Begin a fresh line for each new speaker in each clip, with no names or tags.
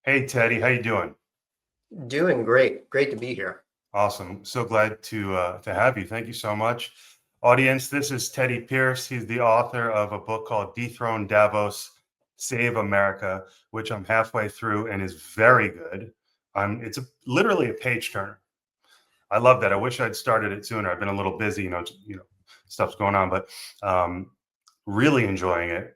Hey Teddy, how you doing?
Doing great. Great to be here.
Awesome. So glad to have you. Thank you so much. Audience, this is Teddy Pierce. He's the author of a book called Dethrone Davos, Save America, which I'm halfway through and is very good. Literally a page turner. I love that. I wish I'd started it sooner. I've been a little busy, stuff's going on, but um, really enjoying it.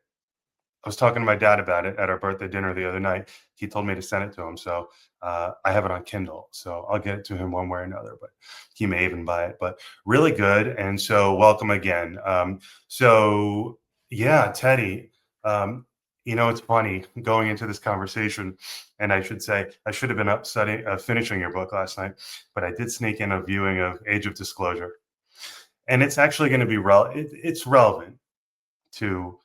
I was talking to my dad about it at our birthday dinner the other night. He told me to send it to him, so I have it on Kindle. So I'll get it to him one way or another. But he may even buy it. But really good, and so welcome again. So yeah, Teddy. Um, it's funny going into this conversation, and I should say I should have been up studying, finishing your book last night, but I did sneak in a viewing of Age of Disclosure, and it's actually going to be it's relevant to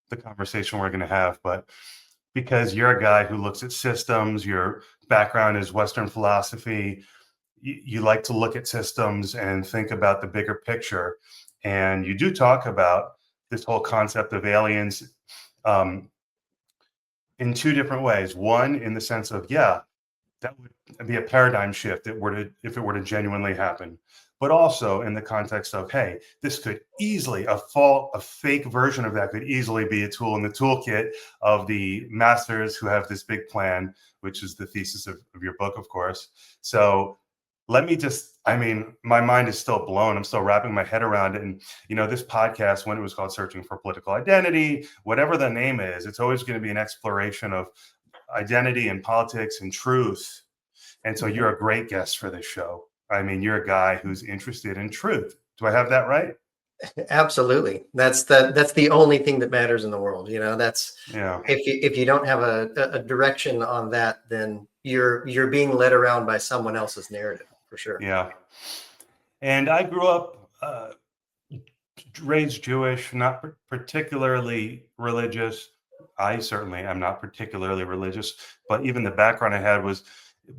the conversation we're going to have, but because you're a guy who looks at systems, your background is Western philosophy, you like to look at systems and think about the bigger picture. And you do talk about this whole concept of aliens um, in two different ways. One, in the sense of, yeah, that would be a paradigm shift if it were to genuinely happen, but also in the context of, hey, this could easily a fake version of that could easily be a tool in the toolkit of the masters who have this big plan, which is the thesis of your book, of course. So let me just, I mean, my mind is still blown. I'm still wrapping my head around it. And this podcast, when it was called Searching for Political Identity, whatever the name is, it's always going to be an exploration of identity and politics and truth. And so
Mhm.
you're a great guest for this show. I mean, you're a guy who's interested in truth. Do I have that right?
Absolutely. That's the only thing that matters in the world. That's
Yeah.
if you don't have a direction on that, then you're being led around by someone else's narrative for sure.
Yeah. And I grew up raised Jewish, not particularly religious. I certainly am not particularly religious, but even the background I had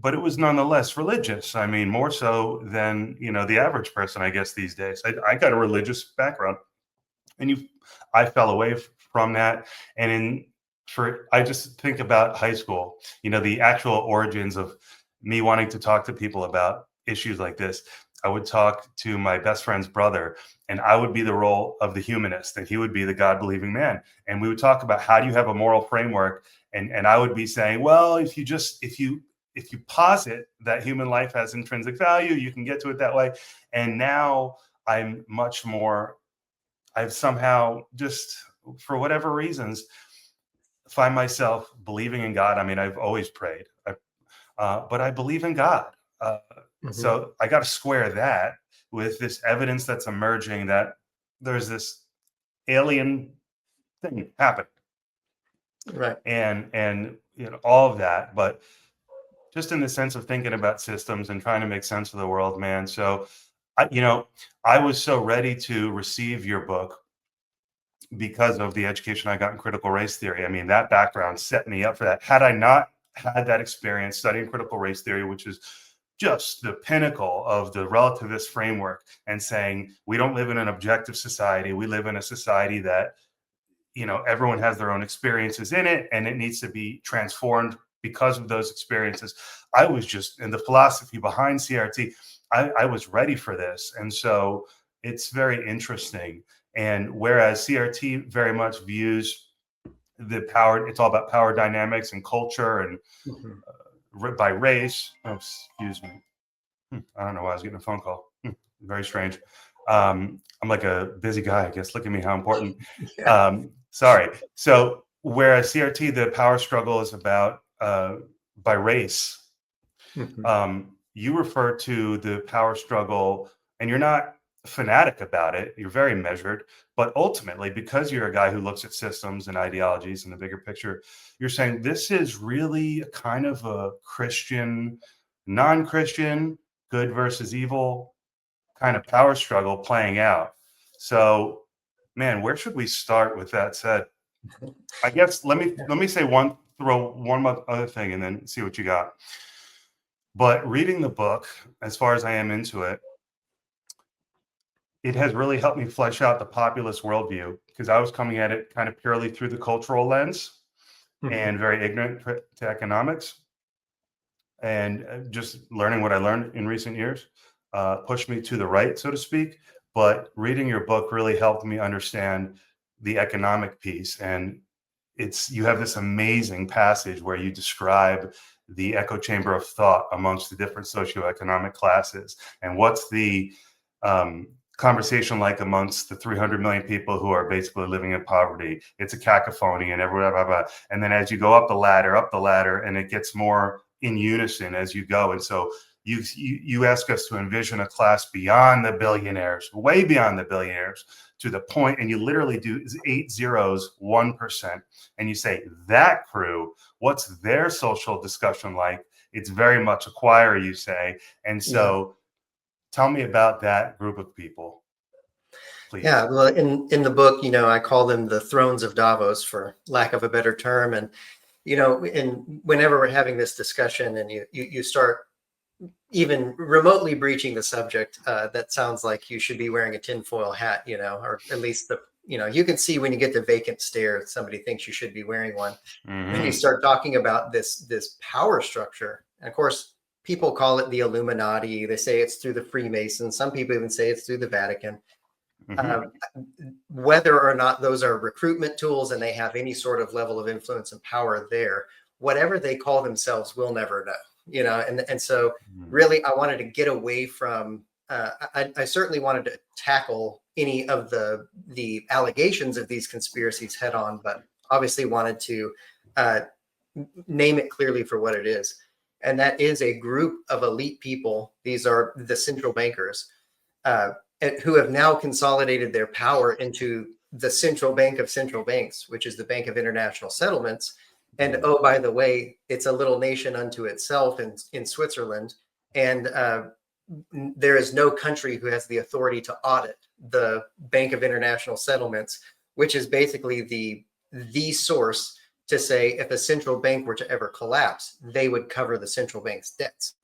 but it was nonetheless religious. I mean, more so than, the average person, I guess, these days. I got a religious background. And I fell away from that. And I just think about high school, the actual origins of me wanting to talk to people about issues like this. I would talk to my best friend's brother, and I would be the role of the humanist, and he would be the God believing man. And we would talk about, how do you have a moral framework? And I would be saying, well, if you posit that human life has intrinsic value, you can get to it that way. And now I'm much more, I've somehow just, for whatever reasons, find myself believing in God. I mean, I've always prayed, but I believe in God. Uh,
Hmm.
so I got to square that with this evidence that's emerging that there's this alien thing happening,
Right.
and all of that. But just in the sense of thinking about systems and trying to make sense of the world, man. So I was so ready to receive your book because of the education I got in critical race theory. I mean, that background set me up for that. Had I not had that experience studying critical race theory, which is just the pinnacle of the relativist framework, and saying we don't live in an objective society, we live in a society that, everyone has their own experiences in it, and it needs to be transformed because of those experiences. I was just in the philosophy behind CRT. I was ready for this. And so it's very interesting. And whereas CRT very much views the power, it's all about power dynamics and culture and
Mhm.
by race. Oh, excuse me. I don't know why I was getting a phone call. Very strange. I'm like a busy guy, I guess. Look at me, how important.
Yeah.
Sorry. So, whereas CRT, the power struggle is about by race,
Mhm.
you refer to the power struggle, and you're not fanatic about it. You're very measured, but ultimately, because you're a guy who looks at systems and ideologies and the bigger picture, you're saying this is really a kind of a Christian, non-Christian, good versus evil kind of power struggle playing out. So, man, where should we start with that said? I guess let me say throw one other thing and then see what you got. But reading the book, as far as I am into it, it has really helped me flesh out the populist worldview, because I was coming at it kind of purely through the cultural lens
Mhm.
and very ignorant to economics. and just learning what I learned in recent years pushed me to the right, so to speak. But reading your book really helped me understand the economic piece. And you have this amazing passage where you describe the echo chamber of thought amongst the different socioeconomic classes, and what's the um, conversation like amongst the 300 million people who are basically living in poverty. It's a cacophony and everyone, blah, blah, blah. And then as you go up the ladder, and it gets more in unison as you go. And so you ask us to envision a class beyond the billionaires, way beyond the billionaires, to the point, and you literally do 8 zeros, 1%. And you say, that crew, what's their social discussion like? It's very much a choir, you say. And so tell me about that group of people, please.
Yeah, well, in the book, I call them the thrones of Davos, for lack of a better term. And whenever we're having this discussion, and you start even remotely breaching the subject, that sounds like you should be wearing a tinfoil hat, or at least you can see when you get the vacant stare, somebody thinks you should be wearing one.
Mm-hmm.
And you start talking about this power structure, and of course, people call it the Illuminati. They say it's through the Freemasons. Some people even say it's through the Vatican. Whether or not those are recruitment tools and they have any sort of level of influence and power there, whatever they call themselves, we'll never know, and so really I wanted to get away from, I certainly wanted to tackle any of the allegations of these conspiracies head on, but obviously wanted to name it clearly for what it is. And that is a group of elite people. These are the central bankers, who have now consolidated their power into the central bank of central banks, which is the Bank of International Settlements. And oh, by the way, it's a little nation unto itself in Switzerland. And there is no country who has the authority to audit the Bank of International Settlements, which is basically the source to say if a central bank were to ever collapse, they would cover the central bank's debts.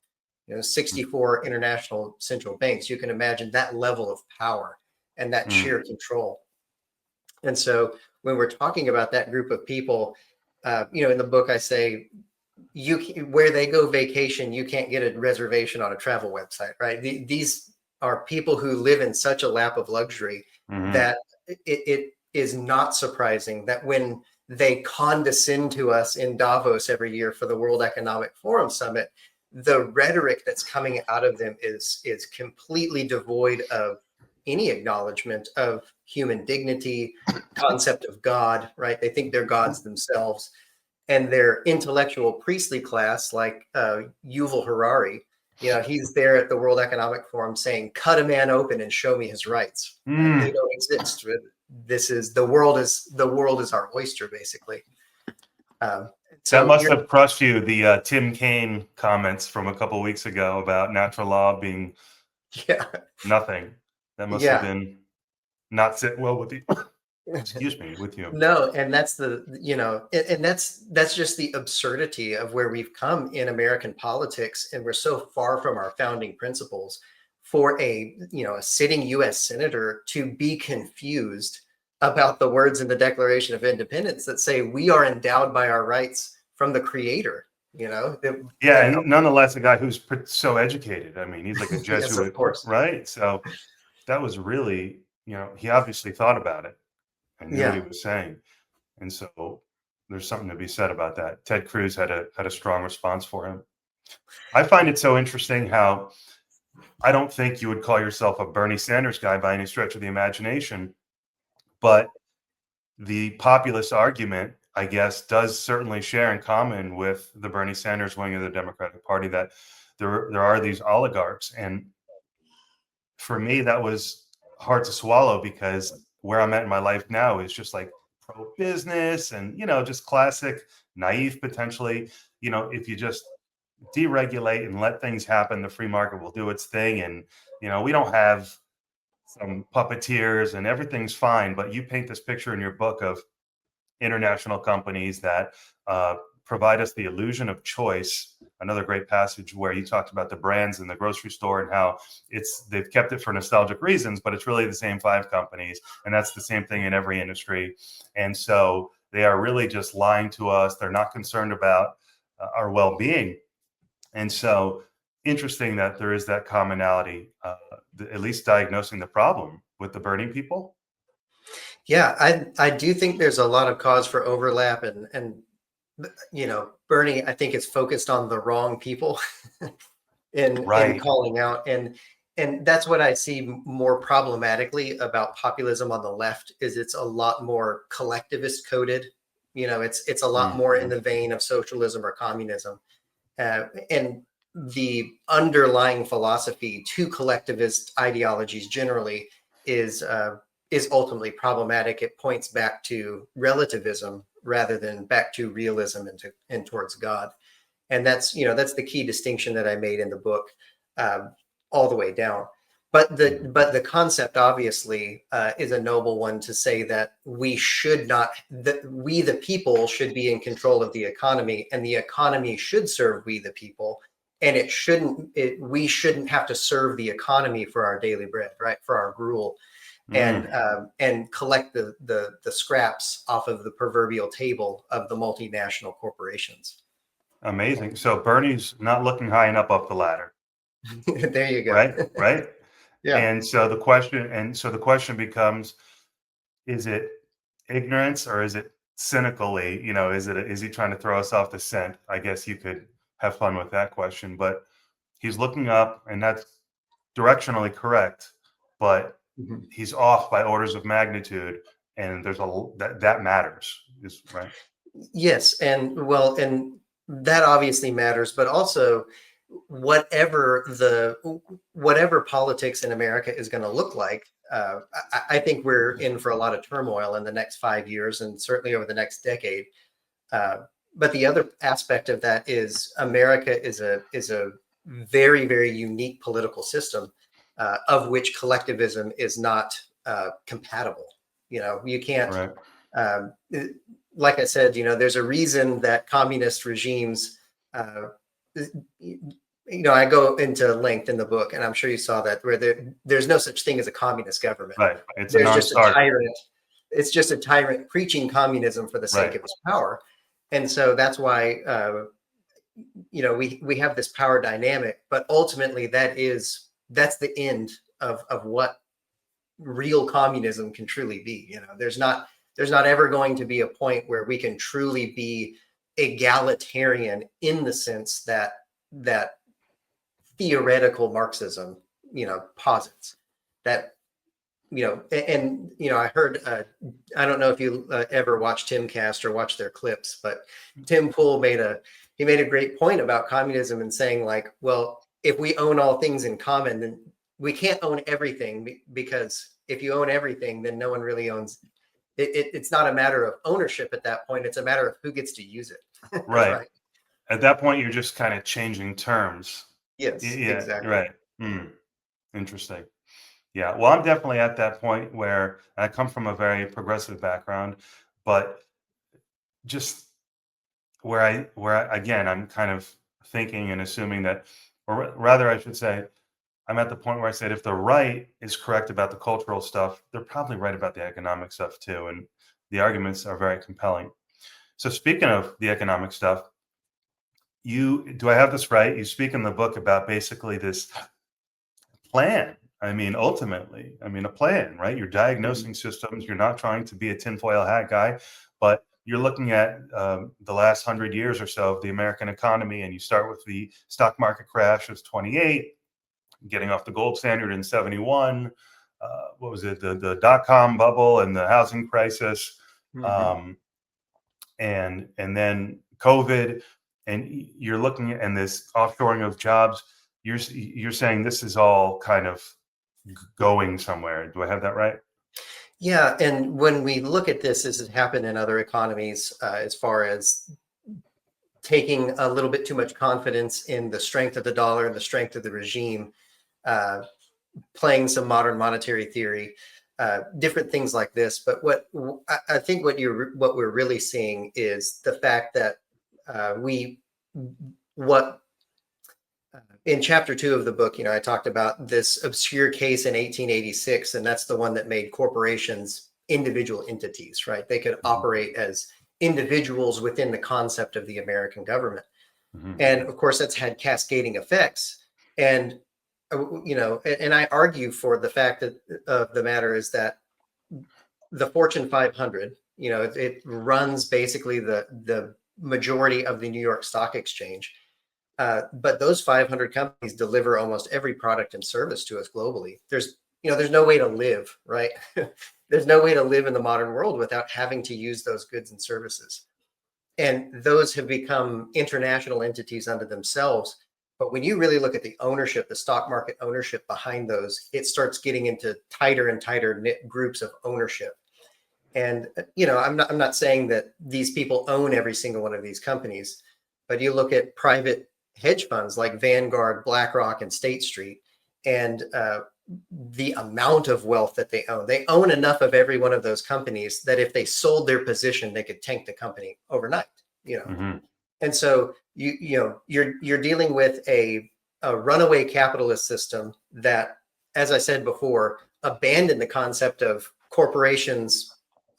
64 international central banks. You can imagine that level of power and that sheer control. And so when we're talking about that group of people, in the book, I say, where they go vacation, you can't get a reservation on a travel website, right? These are people who live in such a lap of luxury that it is not surprising that when they condescend to us in Davos every year for the World Economic Forum Summit, the rhetoric that's coming out of them is completely devoid of any acknowledgement of human dignity, concept of God, right? They think they're gods themselves. And their intellectual priestly class, like Yuval Harari, he's there at the World Economic Forum saying, cut a man open and show me his rights. Right? They don't exist. This is the world is our oyster, basically. So
that must have crushed you, the Tim Kaine comments from a couple of weeks ago about natural law being nothing. That must have been not sit well with you. Excuse me, with you.
No, and that's and that's just the absurdity of where we've come in American politics, and we're so far from our founding principles for a sitting U.S. senator to be confused about the words in the Declaration of Independence that say we are endowed by our rights from the Creator.
And nonetheless, a guy who's so educated. I mean, he's like a Jesuit,
yes, of course.
Right? So that was really, he obviously thought about it and knew what he was saying, and so there's something to be said about that. Ted Cruz had a strong response for him. I find it so interesting how I don't think you would call yourself a Bernie Sanders guy by any stretch of the imagination, but the populist argument, I guess, does certainly share in common with the Bernie Sanders wing of the Democratic Party, that there are these oligarchs. And for me, that was hard to swallow, because where I'm at in my life now is just like pro-business and, just classic naive potentially. If you just deregulate and let things happen, the free market will do its thing. And, we don't have some puppeteers and everything's fine. But you paint this picture in your book of international companies that provide us the illusion of choice. Another great passage where you talked about the brands in the grocery store and how they've kept it for nostalgic reasons, but it's really the same 5 companies. And that's the same thing in every industry. And so they are really just lying to us. They're not concerned about our well-being. And so interesting that there is that commonality, at least diagnosing the problem with the burning people.
Yeah, I do think there's a lot of cause for overlap, and Bernie, I think, is focused on the wrong people in
Right.
calling out, and that's what I see more problematically about populism on the left, is it's a lot more collectivist coded. It's a lot more in
Mhm.
the vein of socialism or communism, and the underlying philosophy to collectivist ideologies generally is uh, is ultimately problematic. It points back to relativism rather than back to realism and towards God. And that's the key distinction that I made in the book, um, all the way down. But the concept obviously is a noble one, to say that we should not, that we the people should be in control of the economy, and the economy should serve we the people, and we shouldn't have to serve the economy for our daily bread, right, for our gruel,
Mm.
and collect the scraps off of the proverbial table of the multinational corporations.
Amazing. So Bernie's not looking high enough up the ladder,
There you go.
right? Right.
Yeah.
And so the question becomes, is it ignorance or is it cynically, is he trying to throw us off the scent? I guess you could have fun with that question, but he's looking up and that's directionally correct, but
Mhm.
he's off by orders of magnitude, and that matters, is right.
Yes, and that obviously matters, but also whatever whatever politics in America is going to look like, I think we're in for a lot of turmoil in the next 5 years, and certainly over the next decade. Uh, but the other aspect of that is America is a very, very unique political system, of which collectivism is not compatible. You can't.
Right.
Um, like I said, there's a reason that communist regimes. Uh, I go into length in the book, and I'm sure you saw that, where there's no such thing as a communist government.
Right. It's a
There's just a
non-starter.
tyrant. It's just a tyrant preaching communism for the sake
Right.
of his power, and so that's why we have this power dynamic. But ultimately, that's the end of what real communism can truly be. There's not ever going to be a point where we can truly be egalitarian in the sense that theoretical Marxism posits. That I heard, I don't know if you ever watched Timcast or watch their clips, but Tim Pool made a great point about communism, and saying, like, well, if we own all things in common, then we can't own everything, because if you own everything, then no one really owns it. It's not a matter of ownership at that point. It's a matter of who gets to use it.
Right.
Right.
At that point, you're just kind of changing terms.
Yes,
Yeah.
exactly.
Right. Interesting. Yeah. Well, I'm definitely at that point where I come from a very progressive background, but just again, I'm kind of thinking and assuming that, or rather, I should say, I'm at the point where I said if the right is correct about the cultural stuff, they're probably right about the economic stuff too. And the arguments are very compelling. So speaking of the economic stuff, do I have this right? You speak in the book about basically this plan. I mean, ultimately, a plan, right? You're
Mhm.
diagnosing systems. You're not trying to be a tinfoil hat guy, but you're looking at the last 100 years or so of the American economy, and you start with the stock market crash of 28, getting off the gold standard in 71. What was it? The dot-com bubble and the housing crisis,
Mhm.
um, and then COVID, and you're looking at, and this offshoring of jobs. You're saying this is all kind of going somewhere. Do I have that right?
Yeah, and when we look at this has happened in other economies, as far as taking a little bit too much confidence in the strength of the dollar and the strength of the regime, uh, playing some modern monetary theory, different things like this. But I think what we're really seeing is the fact that we what in chapter 2 of the book, I talked about this obscure case in 1886, and that's the one that made corporations individual entities, right? They could
Mhm.
operate as individuals within the concept of the American government. And of course, that's had cascading effects. And, and I argue for the fact that of the matter is that the Fortune 500, it runs basically the majority of the New York Stock Exchange. But those 500 companies deliver almost every product and service to us globally. There's no way to live, right? There's no way to live in the modern world without having to use those goods and services. And those have become international entities unto themselves. But when you really look at the ownership, the stock market ownership behind those, it starts getting into tighter and tighter knit groups of ownership. And I'm not saying that these people own every single one of these companies, but you look at private hedge funds like Vanguard, BlackRock, and State Street, and the amount of wealth that they own. They own enough of every one of those companies that if they sold their position, they could tank the company overnight. And so you're dealing with a runaway capitalist system that, as I said before, abandoned the concept of corporations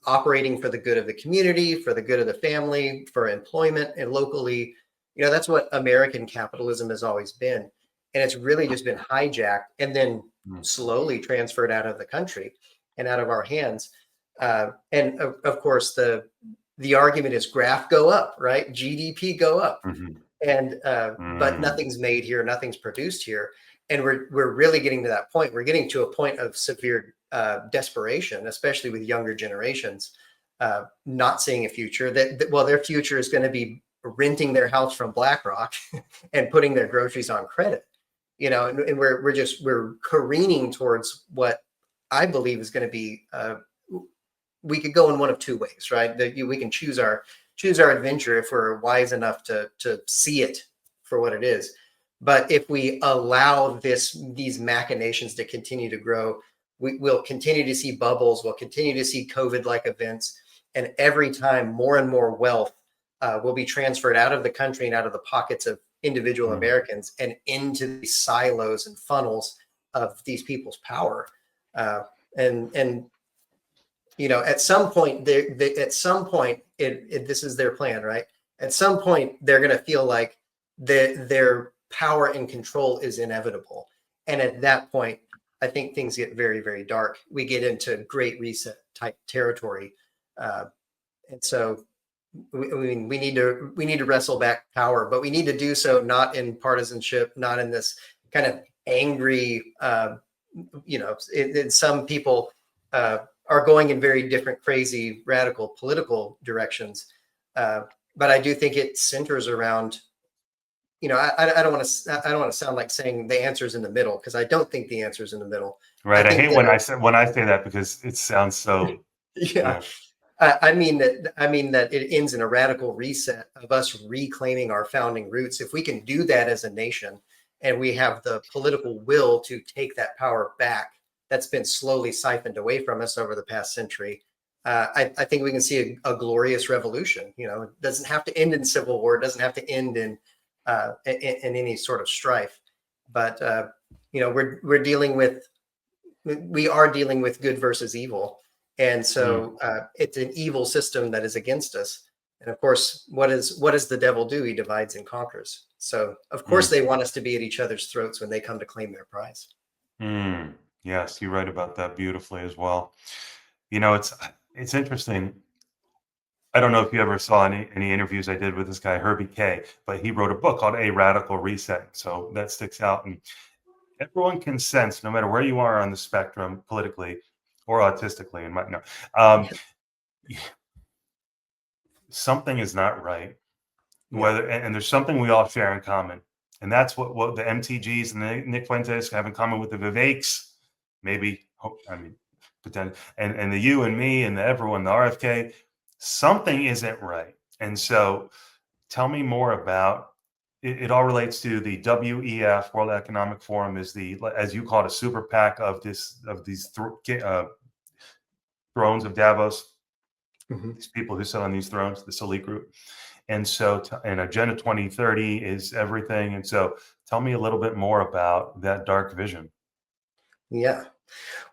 operating for the good of the community, for the good of the family, for employment, and locally. That's what American capitalism has always been. And it's really just been hijacked and then slowly transferred out of the country and out of our hands. And of course, the argument is graph go up, right? GDP go up. And but nothing's made here, nothing's produced here. And we're really getting to that point. We're getting to a point of severe desperation, especially with younger generations, not seeing a future that their future is going to be renting their house from BlackRock and putting their groceries on credit, and we're careening towards what I believe is going to be, we could go in one of two ways, right? That we can choose our adventure if we're wise enough to see it for what it is. But if we allow these machinations to continue to grow, we'll continue to see bubbles. We'll continue to see COVID-like events. And every time more and more wealth will be transferred out of the country and out of the pockets of individual Americans and into the silos and funnels of these people's power. And at some point, this is their plan, right? At some point, they're going to feel like their power and control is inevitable. And at that point, I think things get very, very dark. We get into Great Reset type territory. And so we need to wrestle back power, but we need to do so not in partisanship, not in this kind of angry, some people are going in very different, crazy, radical political directions. But I do think it centers around, I don't want to sound like saying the answer is in the middle, because I don't think the answer is in the middle.
Right. I hate when I say that, because it sounds so.
Yeah. I mean that it ends in a radical reset of us reclaiming our founding roots. If we can do that as a nation, and we have the political will to take that power back, that's been slowly siphoned away from us over the past century, I think we can see a glorious revolution. It doesn't have to end in civil war. It doesn't have to end in any sort of strife. But we are dealing with good versus evil. And so it's an evil system that is against us. And of course, what does the devil do? He divides and conquers. So of course they want us to be at each other's throats when they come to claim their prize.
Yes, you write about that beautifully as well. It's interesting. I don't know if you ever saw any interviews I did with this guy, Herbie K, but he wrote a book called A Radical Reset. So that sticks out. And everyone can sense, no matter where you are on the spectrum politically or autistically, something is not right. And there's something we all share in common. And that's what the MTGs and the Nick Fuentes have in common with the Viveks, pretend, and the you and me and the everyone, the RFK. Something isn't right. And so tell me more about it. It all relates to the WEF, World Economic Forum, is as you call it, a super PAC of these thrones of Davos, these people who sit on these thrones, this elite group. And so, and Agenda 2030 is everything. And so tell me a little bit more about that dark vision.
Yeah.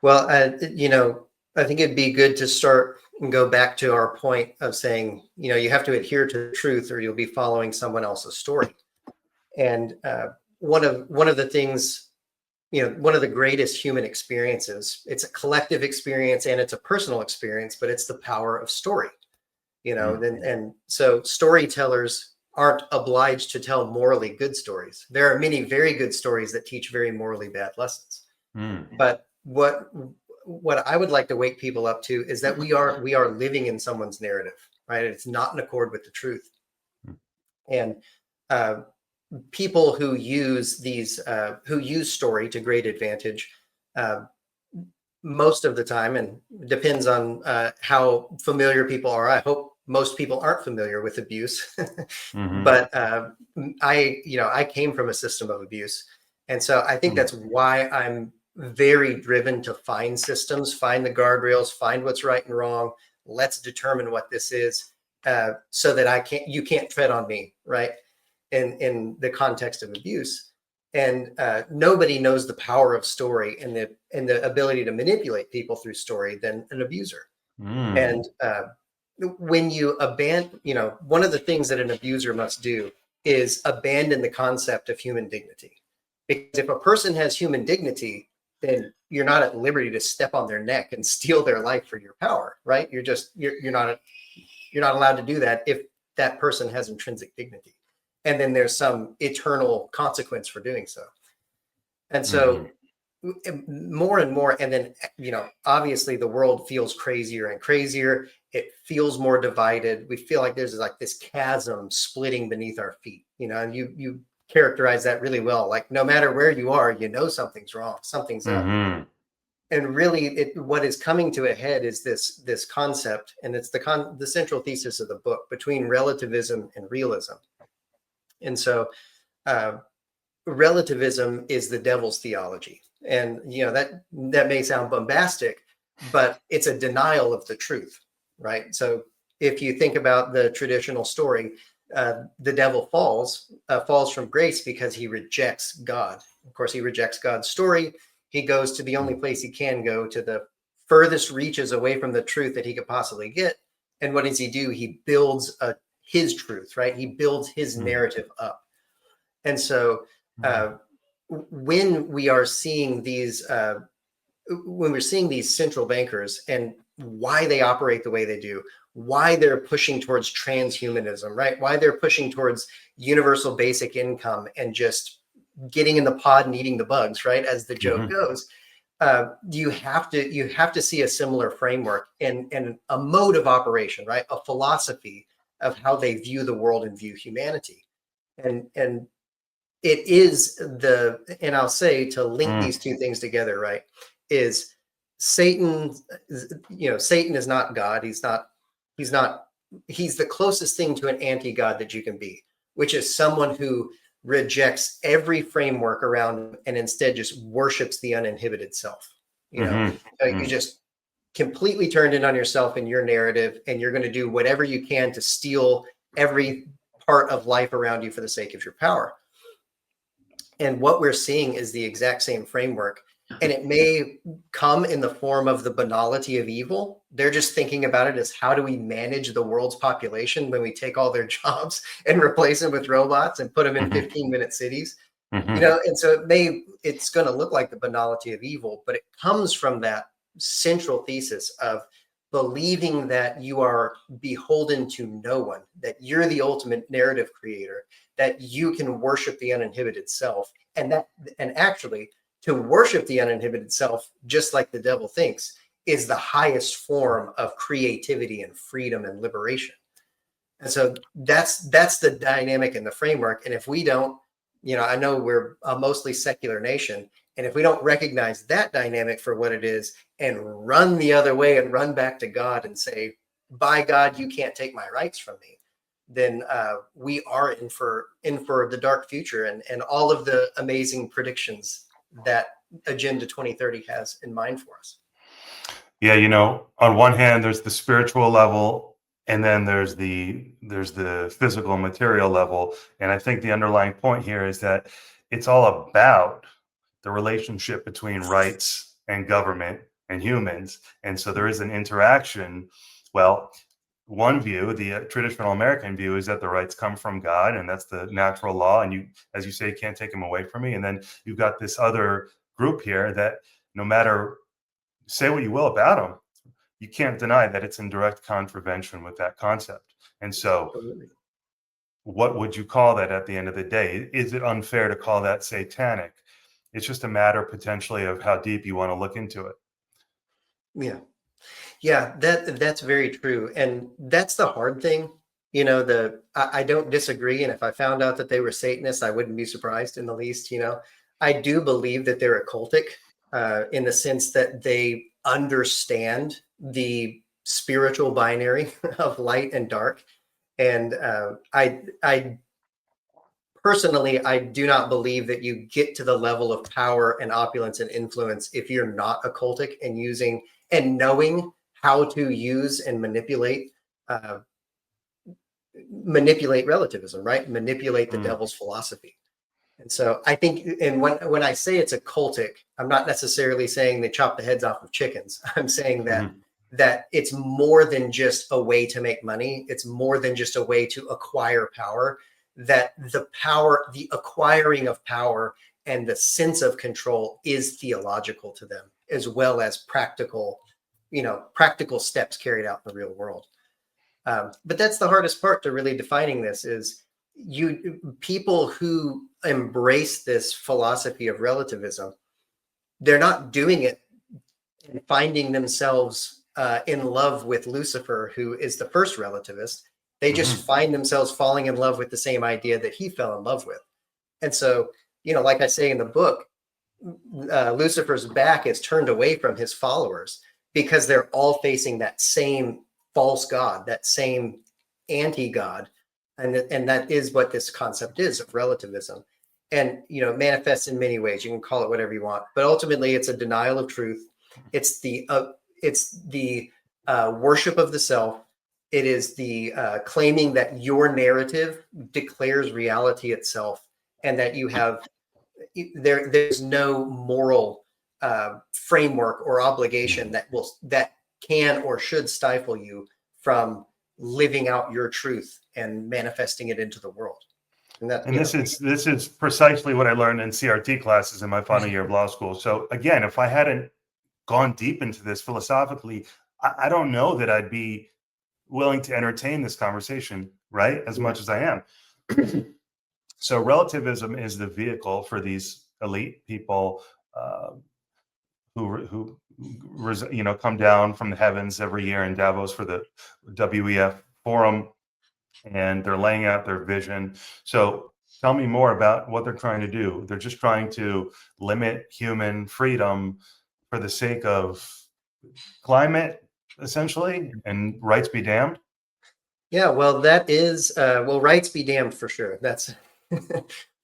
Well, I think it'd be good to start and go back to our point of saying, you have to adhere to the truth or you'll be following someone else's story. And one of the things, one of the greatest human experiences, it's a collective experience and it's a personal experience, but it's the power of story. And so storytellers aren't obliged to tell morally good stories. There are many very good stories that teach very morally bad lessons. But what I would like to wake people up to is that we are living in someone's narrative, right? It's not in accord with the truth. And people who use story to great advantage, most of the time, and depends on how familiar people are. I hope most people aren't familiar with abuse, but I came from a system of abuse, and so I think that's why I'm very driven to find systems, find the guardrails, find what's right and wrong. Let's determine what this is, so that you can't tread on me, right? In the context of abuse. And nobody knows the power of story and the ability to manipulate people through story than an abuser. And when you abandon, one of the things that an abuser must do is abandon the concept of human dignity. Because if a person has human dignity, then you're not at liberty to step on their neck and steal their life for your power, right? You're not allowed to do that if that person has intrinsic dignity. And then there's some eternal consequence for doing so. And so more and more, and then, obviously the world feels crazier and crazier. It feels more divided. We feel like there's like this chasm splitting beneath our feet, and you characterize that really well. Like no matter where you are, something's wrong, something's up. And really what is coming to a head is this concept, and it's the central thesis of the book, between relativism and realism. And so relativism is the devil's theology. And, that may sound bombastic, but it's a denial of the truth, right? So if you think about the traditional story, the devil falls from grace because he rejects God. Of course, he rejects God's story. He goes to the only place he can go, to the furthest reaches away from the truth that he could possibly get. And what does he do? He builds his truth, right? He builds his narrative up. And so when we are seeing these central bankers and why they operate the way they do, why they're pushing towards transhumanism, right? Why they're pushing towards universal basic income and just getting in the pod and eating the bugs, right? As the joke goes, you have to see a similar framework and a mode of operation, right? A philosophy of how they view the world and view humanity. And it is and I'll say, to link these two things together, right, is Satan. Satan is not God. He's the closest thing to an anti-God that you can be, which is someone who rejects every framework around him and instead just worships the uninhibited self. You just completely turned in on yourself and your narrative, and you're going to do whatever you can to steal every part of life around you for the sake of your power. And what we're seeing is the exact same framework. And it may come in the form of the banality of evil. They're just thinking about it as, how do we manage the world's population when we take all their jobs and replace them with robots and put them in 15-minute cities? And so it's going to look like the banality of evil, but it comes from that central thesis of believing that you are beholden to no one, that you're the ultimate narrative creator, that you can worship the uninhibited self, and actually to worship the uninhibited self, just like the devil thinks, is the highest form of creativity and freedom and liberation. And so that's the dynamic and the framework. And if we don't, I know we're a mostly secular nation, and if we don't recognize that dynamic for what it is and run the other way and run back to God and say, by God, you can't take my rights from me, then we are in for the dark future and all of the amazing predictions that Agenda 2030 has in mind for us.
Yeah, on one hand, there's the spiritual level, and then there's the physical material level. And I think the underlying point here is that it's all about the relationship between rights and government and humans. And so there is an interaction. Well, one view, the traditional American view, is that the rights come from God, and that's the natural law, and you, as you say, can't take them away from me. And then you've got this other group here that, no matter, say what you will about them, you can't deny that it's in direct contravention with that concept. And so,
Absolutely.
what would you call that at the end of the day? Is it unfair to call that satanic? It's just a matter potentially of how deep you want to look into it.
Yeah. Yeah, that's very true. And that's the hard thing. I don't disagree. And if I found out that they were Satanists, I wouldn't be surprised in the least. I do believe that they're occultic, in the sense that they understand the spiritual binary of light and dark. And I personally, I do not believe that you get to the level of power and opulence and influence if you're not occultic and using and knowing how to use and uh, manipulate relativism, right? Manipulate the devil's philosophy. And so I think, and when I say it's occultic, I'm not necessarily saying they chop the heads off of chickens. I'm saying that it's more than just a way to make money. It's more than just a way to acquire power. That the power, the acquiring of power and the sense of control is theological to them, as well as practical steps carried out in the real world. But that's the hardest part to really defining this is people who embrace this philosophy of relativism, they're not doing it and finding themselves in love with Lucifer, who is the first relativist. They just find themselves falling in love with the same idea that he fell in love with. And so, like I say in the book, Lucifer's back is turned away from his followers because they're all facing that same false god, that same anti-god. And that is what this concept is of relativism. And, manifests in many ways. You can call it whatever you want, but ultimately it's a denial of truth. It's the worship of the self. It is the claiming that your narrative declares reality itself, and that you have there's no moral framework or obligation that can or should stifle you from living out your truth and manifesting it into the world.
And this is precisely what I learned in CRT classes in my final year of law school. So again, if I hadn't gone deep into this philosophically, I don't know that I'd be willing to entertain this conversation, right? As much as I am. So relativism is the vehicle for these elite people who come down from the heavens every year in Davos for the WEF forum, and they're laying out their vision. So tell me more about what they're trying to do. They're just trying to limit human freedom for the sake of climate, essentially, and rights be damned.
Yeah, well, that is, rights be damned for sure. That's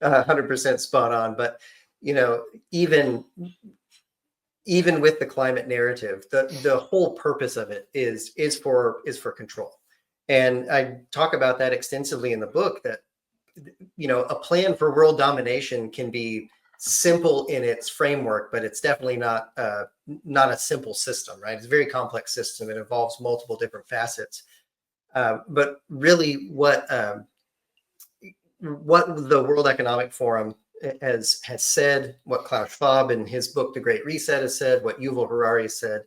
100% spot on. But, even with the climate narrative, the whole purpose of it is for control. And I talk about that extensively in the book, that, a plan for world domination can be simple in its framework, but it's definitely not a simple system, right? It's a very complex system. It involves multiple different facets. But really, what the World Economic Forum has said, what Klaus Schwab in his book The Great Reset has said, what Yuval Harari said,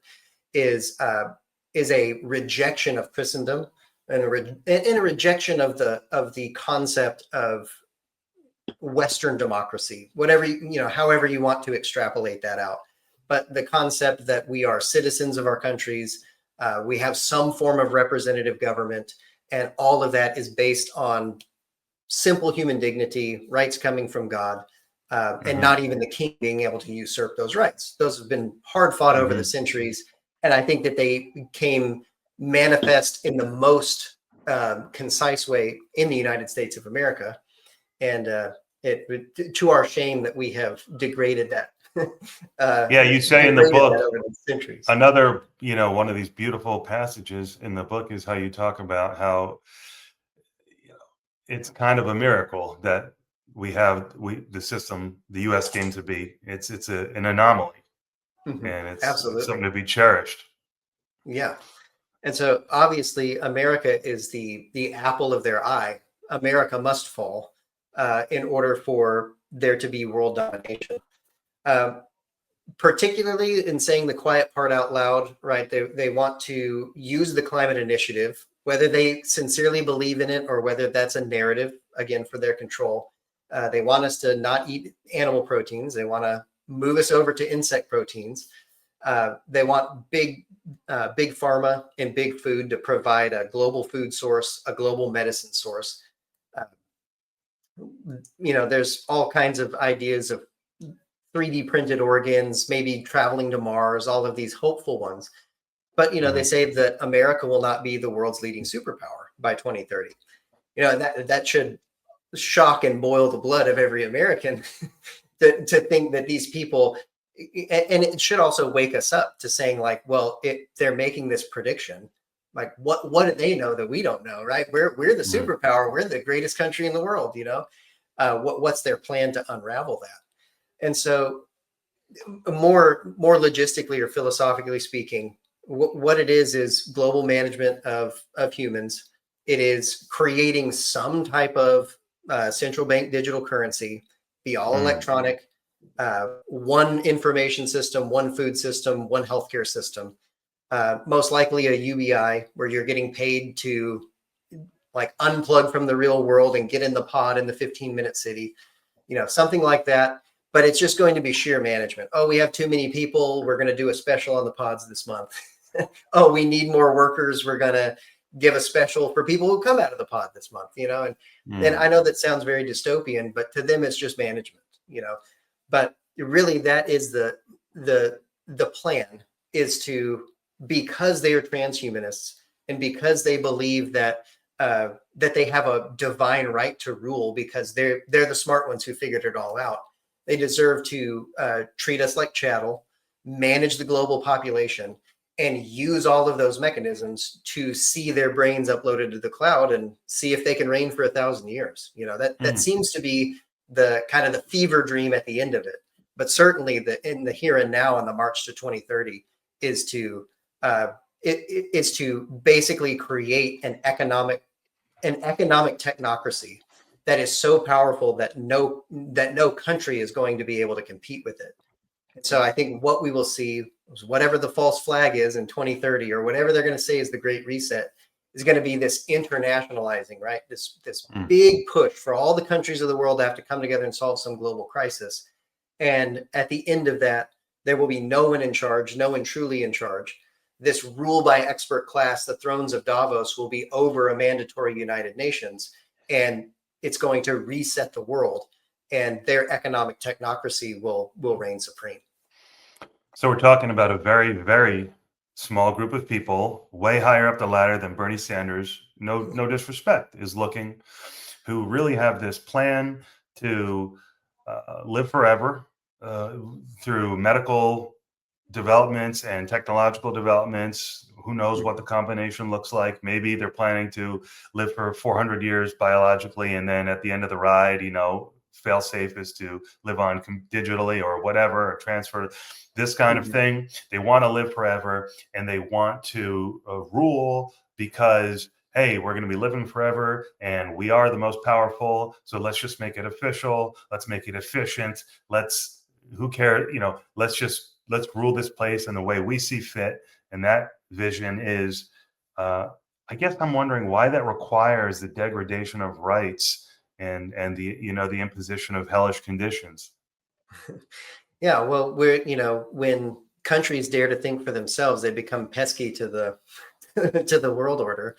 is a rejection of Christendom and a rejection of the concept of Western democracy, whatever however you want to extrapolate that out. But the concept that we are citizens of our countries, we have some form of representative government, and all of that is based on simple human dignity, rights coming from God, and not even the king being able to usurp those rights. Those have been hard fought over the centuries, and I think that they became manifest in the most concise way in the United States of America. And to our shame that we have degraded that.
Yeah, you say in the book,
over the centuries.
Another, one of these beautiful passages in the book is how you talk about how it's kind of a miracle that the system the U.S. came to be. It's an anomaly, and it's
Absolutely
something to be cherished.
Yeah. And so obviously America is the apple of their eye. America must fall in order for there to be world domination. Um, Particularly in saying the quiet part out loud, right? They want to use the climate initiative, whether they sincerely believe in it or whether that's a narrative, again, for their control. They want us to not eat animal proteins. They want to move us over to insect proteins. They want big pharma and big food to provide a global food source, a global medicine source. Uh, there's all kinds of ideas of 3D printed organs, maybe traveling to Mars, all of these hopeful ones. But they say that America will not be the world's leading superpower by 2030. That should shock and boil the blood of every American to think that these people, and it should also wake us up to saying like, well, they're making this prediction. Like what do they know that we don't know, right? We're the superpower. We're the greatest country in the world. What's their plan to unravel that? And so more logistically or philosophically speaking, what it is global management of humans. It is creating some type of central bank digital currency, be all electronic, one information system, one food system, one healthcare system, most likely a UBI where you're getting paid to like unplug from the real world and get in the pod in the 15-minute city, something like that. But it's just going to be sheer management. Oh, we have too many people. We're going to do a special on the pods this month. Oh, we need more workers. We're going to give a special for people who come out of the pod this month, and I know that sounds very dystopian, but to them it's just management, but really that is the plan, is to, because they are transhumanists and because they believe that they have a divine right to rule because they're the smart ones who figured it all out. They deserve to treat us like chattel, manage the global population, and use all of those mechanisms to see their brains uploaded to the cloud and see if they can reign for 1,000 years. That seems to be the kind of the fever dream at the end of it. But certainly in the here and now on the march to 2030 is to is to basically create an economic technocracy that is so powerful that no country is going to be able to compete with it. So I think what we will see is whatever the false flag is in 2030 or whatever they're going to say is the Great Reset is going to be this internationalizing, right? This big push for all the countries of the world to have to come together and solve some global crisis. And at the end of that, there will be no one in charge, no one truly in charge. This rule by expert class, the thrones of Davos, will be over a mandatory United Nations, and it's going to reset the world, and their economic technocracy will reign supreme.
So we're talking about a very, very small group of people, way higher up the ladder than Bernie Sanders, no disrespect, is looking, who really have this plan to live forever through medical developments and technological developments. Who knows what the combination looks like? Maybe they're planning to live for 400 years biologically, and then at the end of the ride, fail safe is to live on digitally or whatever, or transfer this kind of thing. They want to live forever, and they want to rule because, hey, we're going to be living forever and we are the most powerful. So let's just make it official. Let's make it efficient. Who cares? Let's rule this place in the way we see fit. And that vision is, I guess I'm wondering why that requires the degradation of rights and the, the imposition of hellish conditions.
Yeah, well, when countries dare to think for themselves, they become pesky to the to the world order.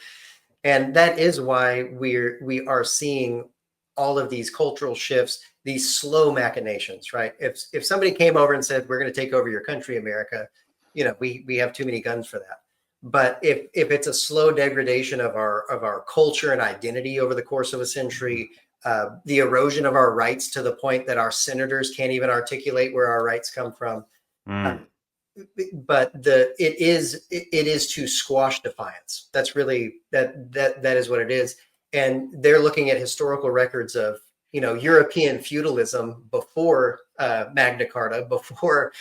And that is why we are seeing all of these cultural shifts, these slow machinations, right? If somebody came over and said, we're going to take over your country, America, we have too many guns for that. But if it's a slow degradation of our culture and identity over the course of a century, the erosion of our rights to the point that our senators can't even articulate where our rights come from. But it is to squash defiance. That's really that is what it is. And they're looking at historical records of European feudalism before Magna Carta, before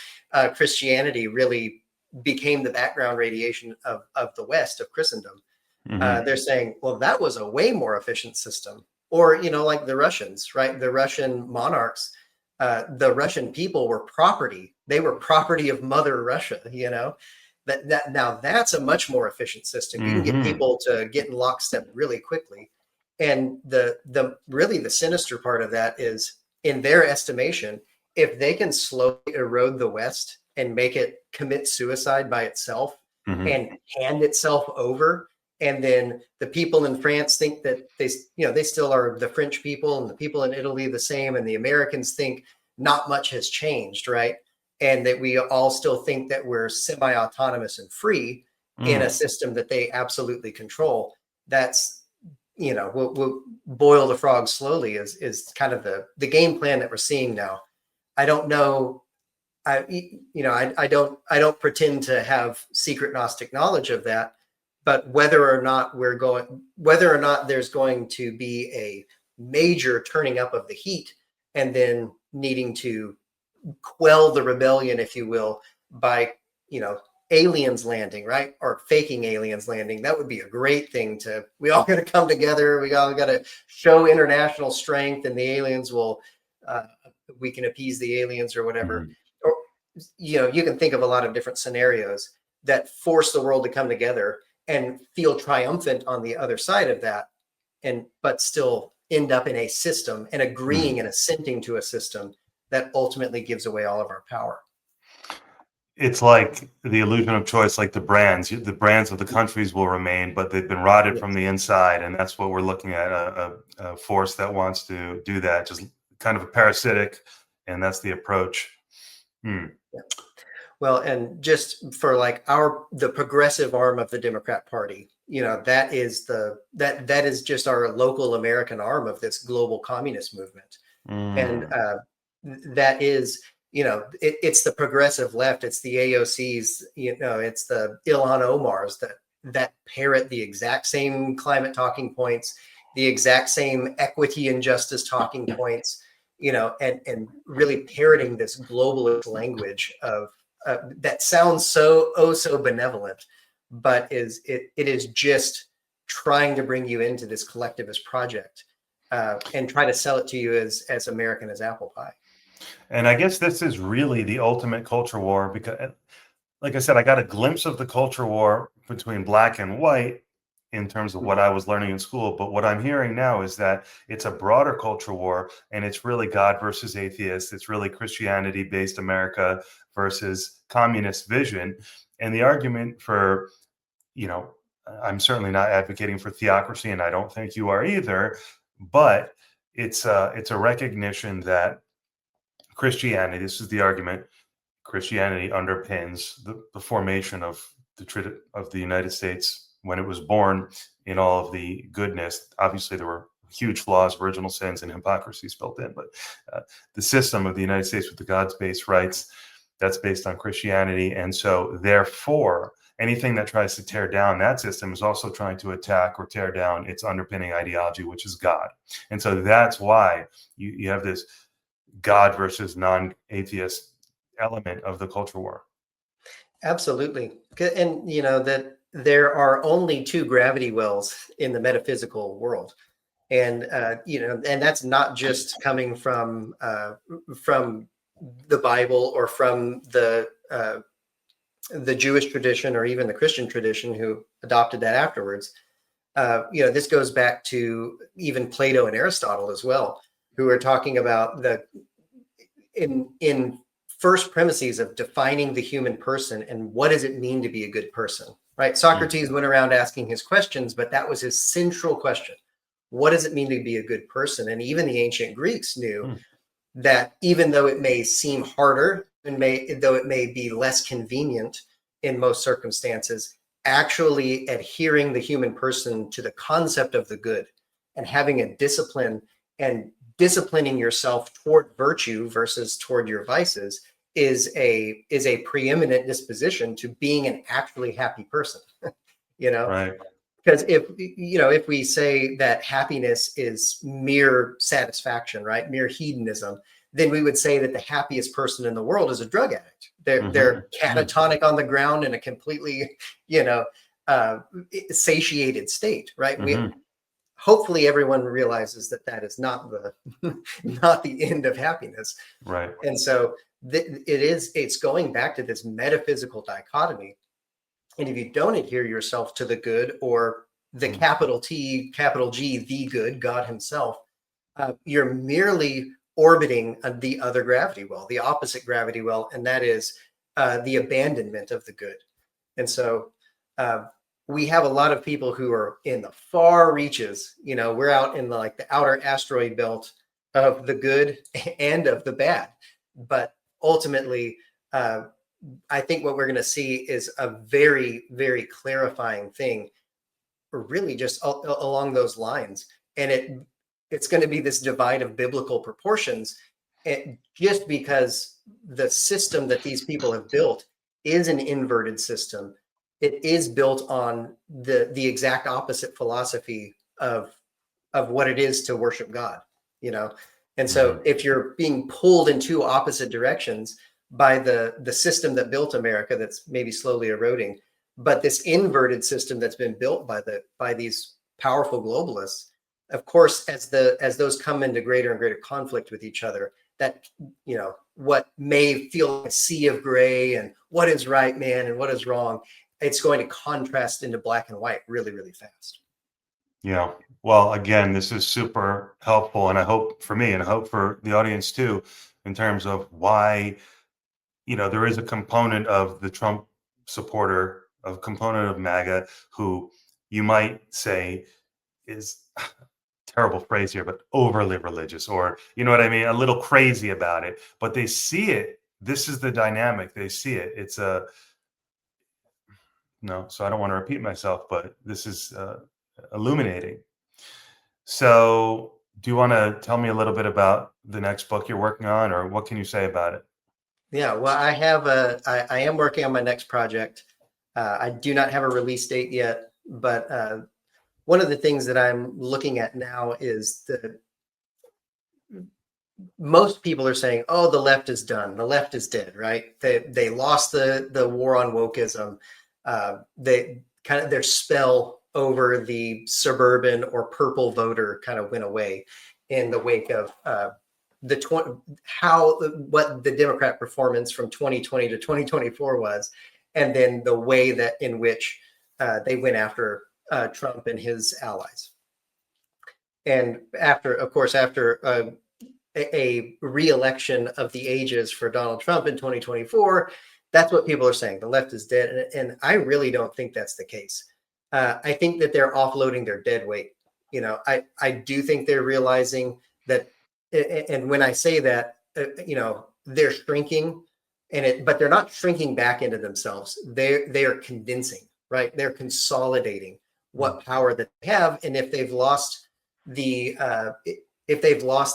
Christianity really became the background radiation of the West, of Christendom.
Mm-hmm.
They're saying, well, that was a way more efficient system. Or, like the Russians, right? The Russian monarchs, the Russian people were property. They were property of Mother Russia, that now that's a much more efficient system. You can get people to get in lockstep really quickly. And the really the sinister part of that is, in their estimation, if they can slowly erode the West and make it commit suicide by itself and hand itself over, and then the people in France think that they still are the French people, and the people in Italy the same, and the Americans think not much has changed, right? And that we all still think that we're semi-autonomous and free in a system that they absolutely control. That's, we'll boil the frog slowly is kind of the game plan that we're seeing now. I don't know. I don't pretend to have secret Gnostic knowledge of that, but whether or not there's going to be a major turning up of the heat and then needing to quell the rebellion, if you will, by, aliens landing, right? Or faking aliens landing. That would be a great thing we all got to come together. We all got to show international strength, and the aliens will, we can appease the aliens or whatever. Or, you can think of a lot of different scenarios that force the world to come together and feel triumphant on the other side of that, but still end up in a system and agreeing and assenting to a system that ultimately gives away all of our power.
It's like the illusion of choice, like the brands of the countries will remain, but they've been rotted from the inside. And that's what we're looking at, a force that wants to do that, just kind of a parasitic. And that's the approach.
Yeah. Well, and just for like the progressive arm of the Democrat Party, that is that is just our local American arm of this global communist movement. And that is, it's the progressive left. It's the AOCs, it's the Ilhan Omars that parrot the exact same climate talking points, the exact same equity and justice talking points, and really parroting this globalist language of that sounds so benevolent, but it is just trying to bring you into this collectivist project and try to sell it to you as American as apple pie.
And I guess this is really the ultimate culture war, because, like I said, I got a glimpse of the culture war between black and white in terms of what I was learning in school. But what I'm hearing now is that it's a broader culture war, and it's really God versus atheist. It's really Christianity-based America versus communist vision. And the argument for, I'm certainly not advocating for theocracy, and I don't think you are either, but it's a recognition that Christianity, this is the argument, Christianity underpins the formation of the United States when it was born, in all of the goodness. Obviously, there were huge flaws, original sins, and hypocrisies built in, but the system of the United States with the God's-based rights, that's based on Christianity. And so, therefore, anything that tries to tear down that system is also trying to attack or tear down its underpinning ideology, which is God. And so that's why you have this God versus non-atheist element of the culture war.
Absolutely. And that there are only two gravity wells in the metaphysical world. And and that's not just coming from the Bible or from the Jewish tradition or even the Christian tradition who adopted that afterwards. This goes back to even Plato and Aristotle as well, who are talking about in first premises of defining the human person and what does it mean to be a good person, right? Socrates went around asking his questions, but that was his central question. What does it mean to be a good person? And even the ancient Greeks knew that even though it may seem harder and though it may be less convenient in most circumstances, actually adhering the human person to the concept of the good and having a discipline and disciplining yourself toward virtue versus toward your vices is a preeminent disposition to being an actually happy person.
Right.
Because if we say that happiness is mere satisfaction, right, mere hedonism, then we would say that the happiest person in the world is a drug addict. They're
Mm-hmm.
catatonic on the ground in a completely, you know, satiated state, right? We
Mm-hmm.
hopefully everyone realizes that that is not the not the end of happiness.
Right.
And so it's going back to this metaphysical dichotomy. And if you don't adhere yourself to the good, or the capital T, capital G, the good, God himself, you're merely orbiting the other gravity well, the opposite gravity well, and that is the abandonment of the good. And so we have a lot of people who are in the far reaches. You know, we're out in the outer asteroid belt of the good and of the bad. But ultimately, I think what we're going to see is a very, very clarifying thing, really just along those lines. And it's going to be this divide of biblical proportions, just because the system that these people have built is an inverted system. It is built on the exact opposite philosophy of what it is to worship God, you know. And so if you're being pulled in two opposite directions by the system that built America, that's maybe slowly eroding, but this inverted system that's been built by these powerful globalists, of course, as those come into greater and greater conflict with each other, that, you know, what may feel like a sea of gray and what is right, man, and what is wrong, it's going to contrast into black and white really, really fast.
Yeah. Well, again, this is super helpful, and I hope for me, and I hope for the audience too, in terms of why, there is a component of the Trump supporter, a component of MAGA, who you might say is, terrible phrase here, but overly religious, or you know what I mean, a little crazy about it, but they see it. This is the dynamic. They see it. It's a no. So I don't want to repeat myself, but this is illuminating. So, do you want to tell me a little bit about the next book you're working on, or what can you say about it?
Yeah, well, I am working on my next project. I do not have a release date yet, but one of the things that I'm looking at now is that most people are saying, "Oh, the left is done. The left is dead." Right? They lost the war on wokeism. They kind of, their spell over the suburban or purple voter kind of went away in the wake of what the Democrat performance from 2020 to 2024 was, and then the way that in which they went after Trump and his allies. And after, of course, after a re-election of the ages for Donald Trump in 2024, that's what people are saying. The left is dead, and I really don't think that's the case. I think that they're offloading their dead weight. You know, I do think they're realizing that, and when I say that, they're shrinking, but they're not shrinking back into themselves. They are condensing, right? They're consolidating what power that they have, and if they've lost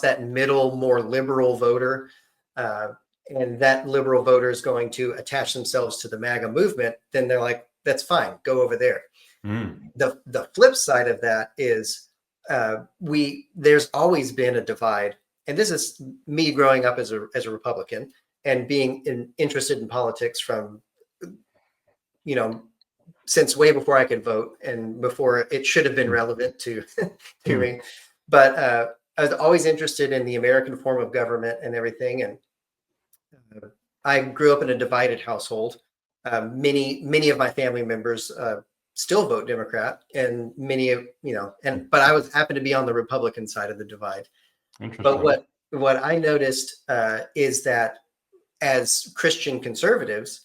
that middle, more liberal voter, and that liberal voter is going to attach themselves to the MAGA movement, then they're like, that's fine, go over there. The flip side of that is there's always been a divide, and this is me growing up as a Republican and being interested in politics from, since way before I could vote and before it should have been relevant to me. But I was always interested in the American form of government and everything. And I grew up in a divided household. Many of my family members still vote Democrat, and but I happened to be on the Republican side of the divide. But what I noticed is that as Christian conservatives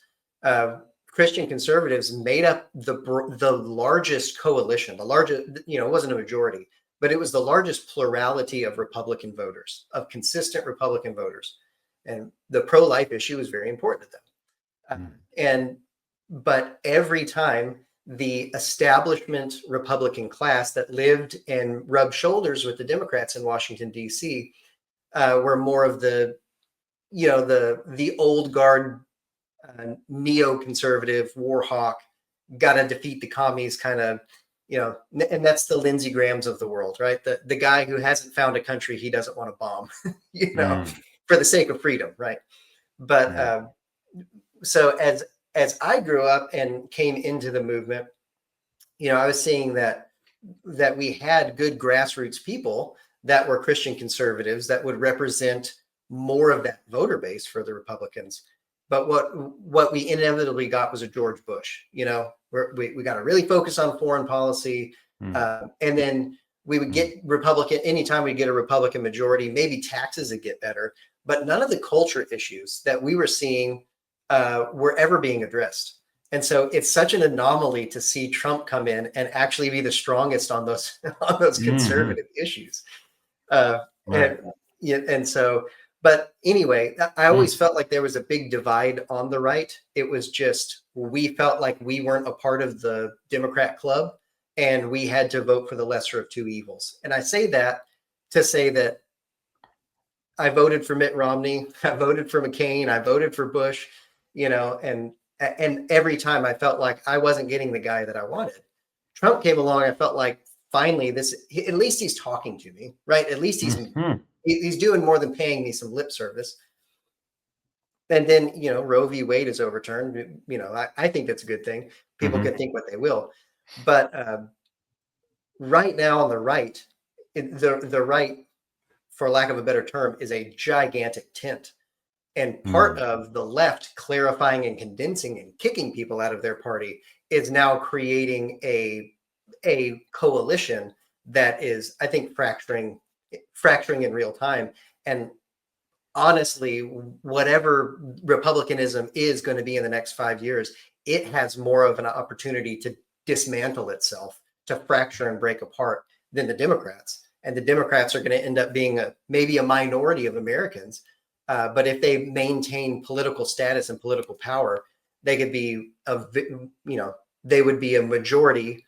made up the largest coalition, the largest, it wasn't a majority, but it was the largest plurality of Republican voters, of consistent Republican voters. And the pro-life issue is very important to them. But every time the establishment Republican class that lived and rubbed shoulders with the Democrats in Washington, D.C., were more of the old guard, neoconservative war hawk, got to defeat the commies kind of, and that's the Lindsey Grahams of the world, right? The guy who hasn't found a country he doesn't want to bomb, for the sake of freedom, right? But so as I grew up and came into the movement, I was seeing that we had good grassroots people that were Christian conservatives that would represent more of that voter base for the Republicans. But what we inevitably got was a George Bush. We got to really focus on foreign policy, and then we would get Republican anytime we get a Republican majority. Maybe taxes would get better, but none of the culture issues that we were seeing were ever being addressed. And so it's such an anomaly to see Trump come in and actually be the strongest on those conservative issues. And so, but anyway, I always felt like there was a big divide on the right. It was just, we felt like we weren't a part of the Democrat club and we had to vote for the lesser of two evils. And I say that to say that I voted for Mitt Romney, I voted for McCain, I voted for Bush, and every time I felt like I wasn't getting the guy that I wanted. Trump came along, I felt like finally at least he's talking to me, right? At least he's doing more than paying me some lip service. And then, Roe v. Wade is overturned. I think that's a good thing. People can think what they will. But right now on the right, the right, for lack of a better term, is a gigantic tent. And part of the left clarifying and condensing and kicking people out of their party is now creating a coalition that is, I think, fracturing in real time. And honestly, whatever Republicanism is going to be in the next 5 years, it has more of an opportunity to dismantle itself, to fracture and break apart than the Democrats. And the Democrats are going to end up being maybe a minority of Americans. But if they maintain political status and political power, they could be they would be a majority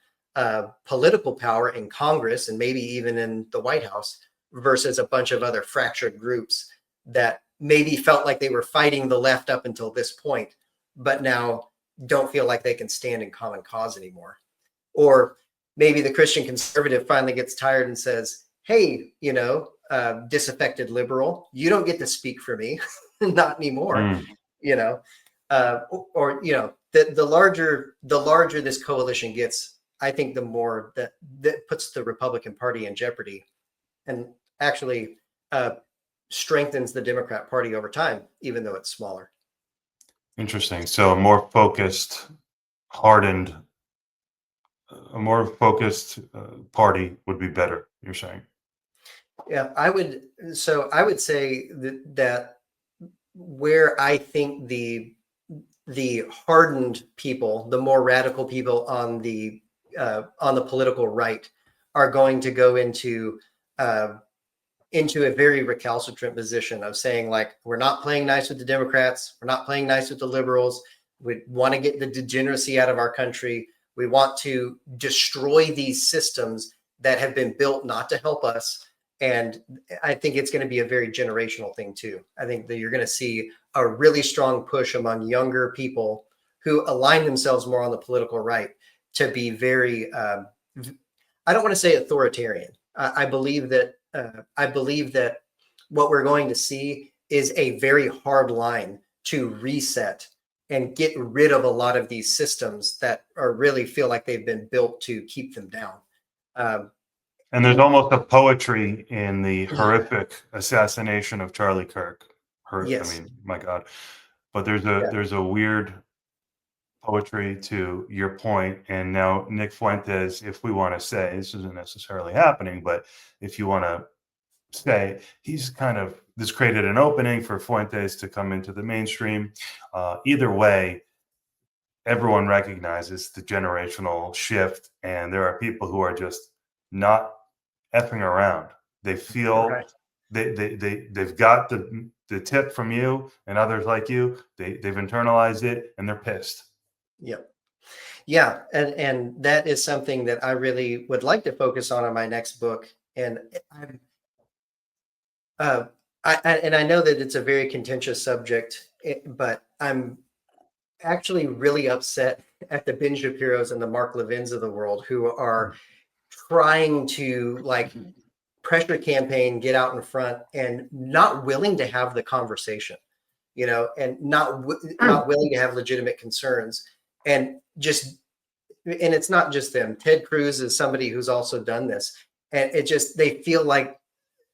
political power in Congress and maybe even in the White House versus a bunch of other fractured groups that maybe felt like they were fighting the left up until this point, but now don't feel like they can stand in common cause anymore. Or maybe the Christian conservative finally gets tired and says, hey, disaffected liberal, you don't get to speak for me, not anymore. The larger this coalition gets, I think the more that puts the Republican Party in jeopardy and actually strengthens the Democrat Party over time, even though it's smaller.
Interesting. So a more focused party would be better, you're saying?
Yeah, I would say that where I think the hardened people, the more radical people on the political right are going to go into a very recalcitrant position of saying, like, we're not playing nice with the Democrats, we're not playing nice with the liberals, we want to get the degeneracy out of our country, we want to destroy these systems that have been built not to help us. And I think it's going to be a very generational thing too. I think that you're going to see a really strong push among younger people who align themselves more on the political right to be very, I don't want to say authoritarian. I believe that what we're going to see is a very hard line to reset and get rid of a lot of these systems that really feel like they've been built to keep them down.
And there's almost a poetry in the horrific assassination of Charlie Kirk.
Yes.
I mean, my God. But there's a weird poetry to your point. And now Nick Fuentes, if we want to say, this isn't necessarily happening, but if you want to say, this created an opening for Fuentes to come into the mainstream. Either way, everyone recognizes the generational shift, and there are people who are just not effing around. They feel they've got the tip from you and others like you. They've internalized it and they're pissed.
Yep. Yeah, and that is something that I really would like to focus on in my next book. And I know that it's a very contentious subject, but I'm actually really upset at the Ben Shapiros and the Mark Levins of the world who are trying to pressure campaign, get out in front, and not willing to have the conversation, and not willing to have legitimate concerns, and it's not just them. Ted Cruz is somebody who's also done this, and they feel like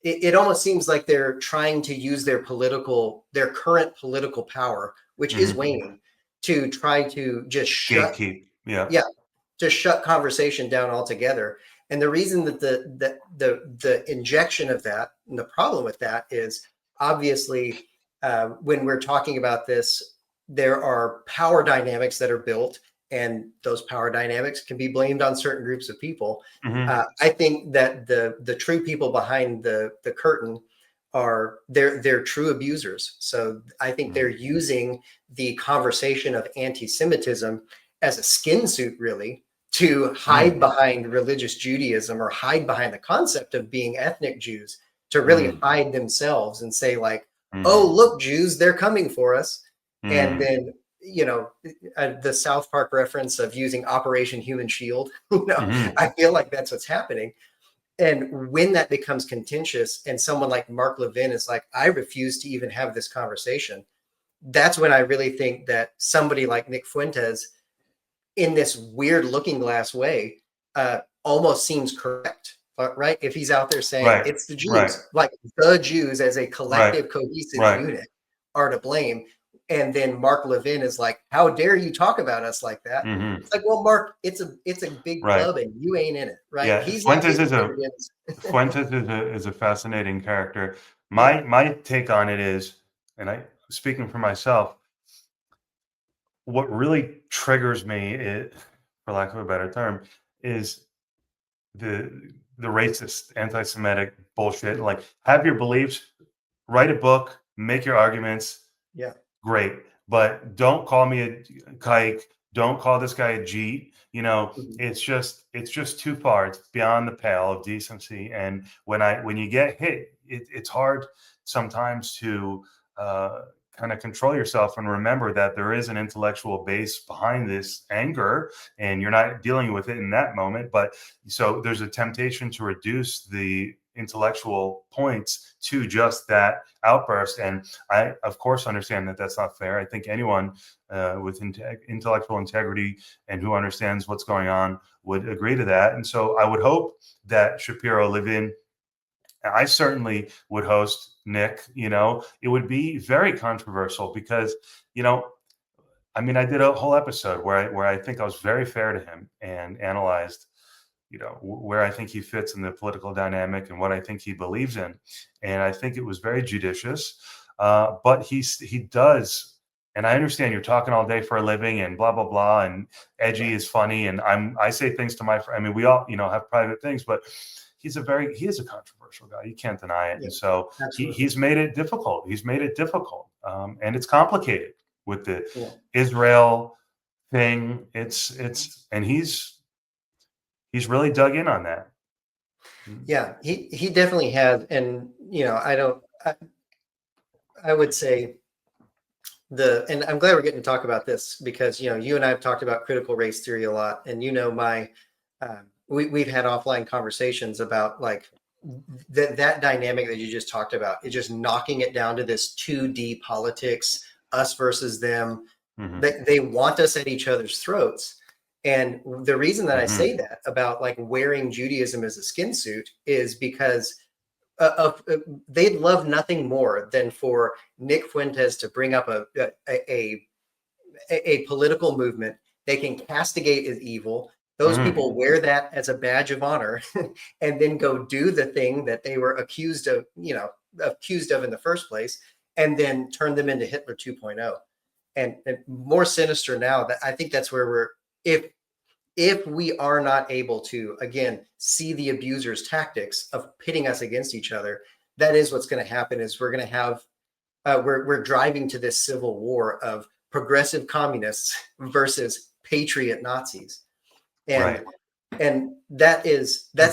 it almost seems like they're trying to use their current political power, which is waning, to try to just
gatekeep. Yeah.
To shut conversation down altogether. And the reason that the injection of that, and the problem with that, is obviously when we're talking about this, there are power dynamics that are built, and those power dynamics can be blamed on certain groups of people. I think that the true people behind the curtain are they're true abusers. So I think they're using the conversation of anti-Semitism as a skin suit, really, to hide behind religious Judaism, or hide behind the concept of being ethnic Jews, to really hide themselves and say, like, oh, look, Jews, they're coming for us. And then, the South Park reference of using Operation Human Shield, I feel like that's what's happening. And when that becomes contentious, and someone like Mark Levin is like, I refuse to even have this conversation, that's when I really think that somebody like Nick Fuentes, in this weird looking glass way, almost seems correct, right? If he's out there saying it's the Jews, like the Jews as a collective, cohesive unit are to blame. And then Mark Levin is like, how dare you talk about us like that? It's like, well, Mark, it's a big club and you ain't in it, right?
Yeah,
He's
Fuentes
Fuentes
is a fascinating character. My take on it is, and speaking for myself, what really triggers me, for lack of a better term, is the racist, anti-Semitic bullshit. Like, have your beliefs, write a book, make your arguments.
Yeah.
Great. But don't call me a kike. Don't call this guy a Jeet. It's just too far. It's beyond the pale of decency. And when you get hit, it's hard sometimes to kind of control yourself and remember that there is an intellectual base behind this anger, and you're not dealing with it in that moment. But so there's a temptation to reduce the intellectual points to just that outburst. And I, of course, understand that that's not fair. I think anyone with intellectual integrity and who understands what's going on would agree to that. And so I would hope that Shapiro, Levin, I certainly would host Nick. It would be very controversial because, I did a whole episode where I think I was very fair to him and analyzed where I think he fits in the political dynamic and what I think he believes in. And I think it was very judicious. But he does, and I understand you're talking all day for a living and blah, blah, blah, and edgy is funny. And I say things to my friend. We all, have private things, but he is a controversial guy. You can't deny it. Yeah, and so he's made it difficult. And it's complicated with the Israel thing. And he's really dug in on that.
Yeah, he definitely has. And, I would say and I'm glad we're getting to talk about this because, you and I have talked about critical race theory a lot. And, we've had offline conversations about like that dynamic that you just talked about. It's just knocking it down to this 2D politics, us versus them. They want us at each other's throats. And the reason that I say that about like wearing Judaism as a skin suit is because they'd love nothing more than for Nick Fuentes to bring up a political movement they can castigate as evil. Those people wear that as a badge of honor and then go do the thing that they were accused of in the first place, and then turn them into Hitler 2.0. And more sinister now, that I think that's where if we are not able to, again, see the abuser's tactics of pitting us against each other, that is what's going to happen. Is we're going to have, we're driving to this civil war of progressive communists versus patriot Nazis. And that's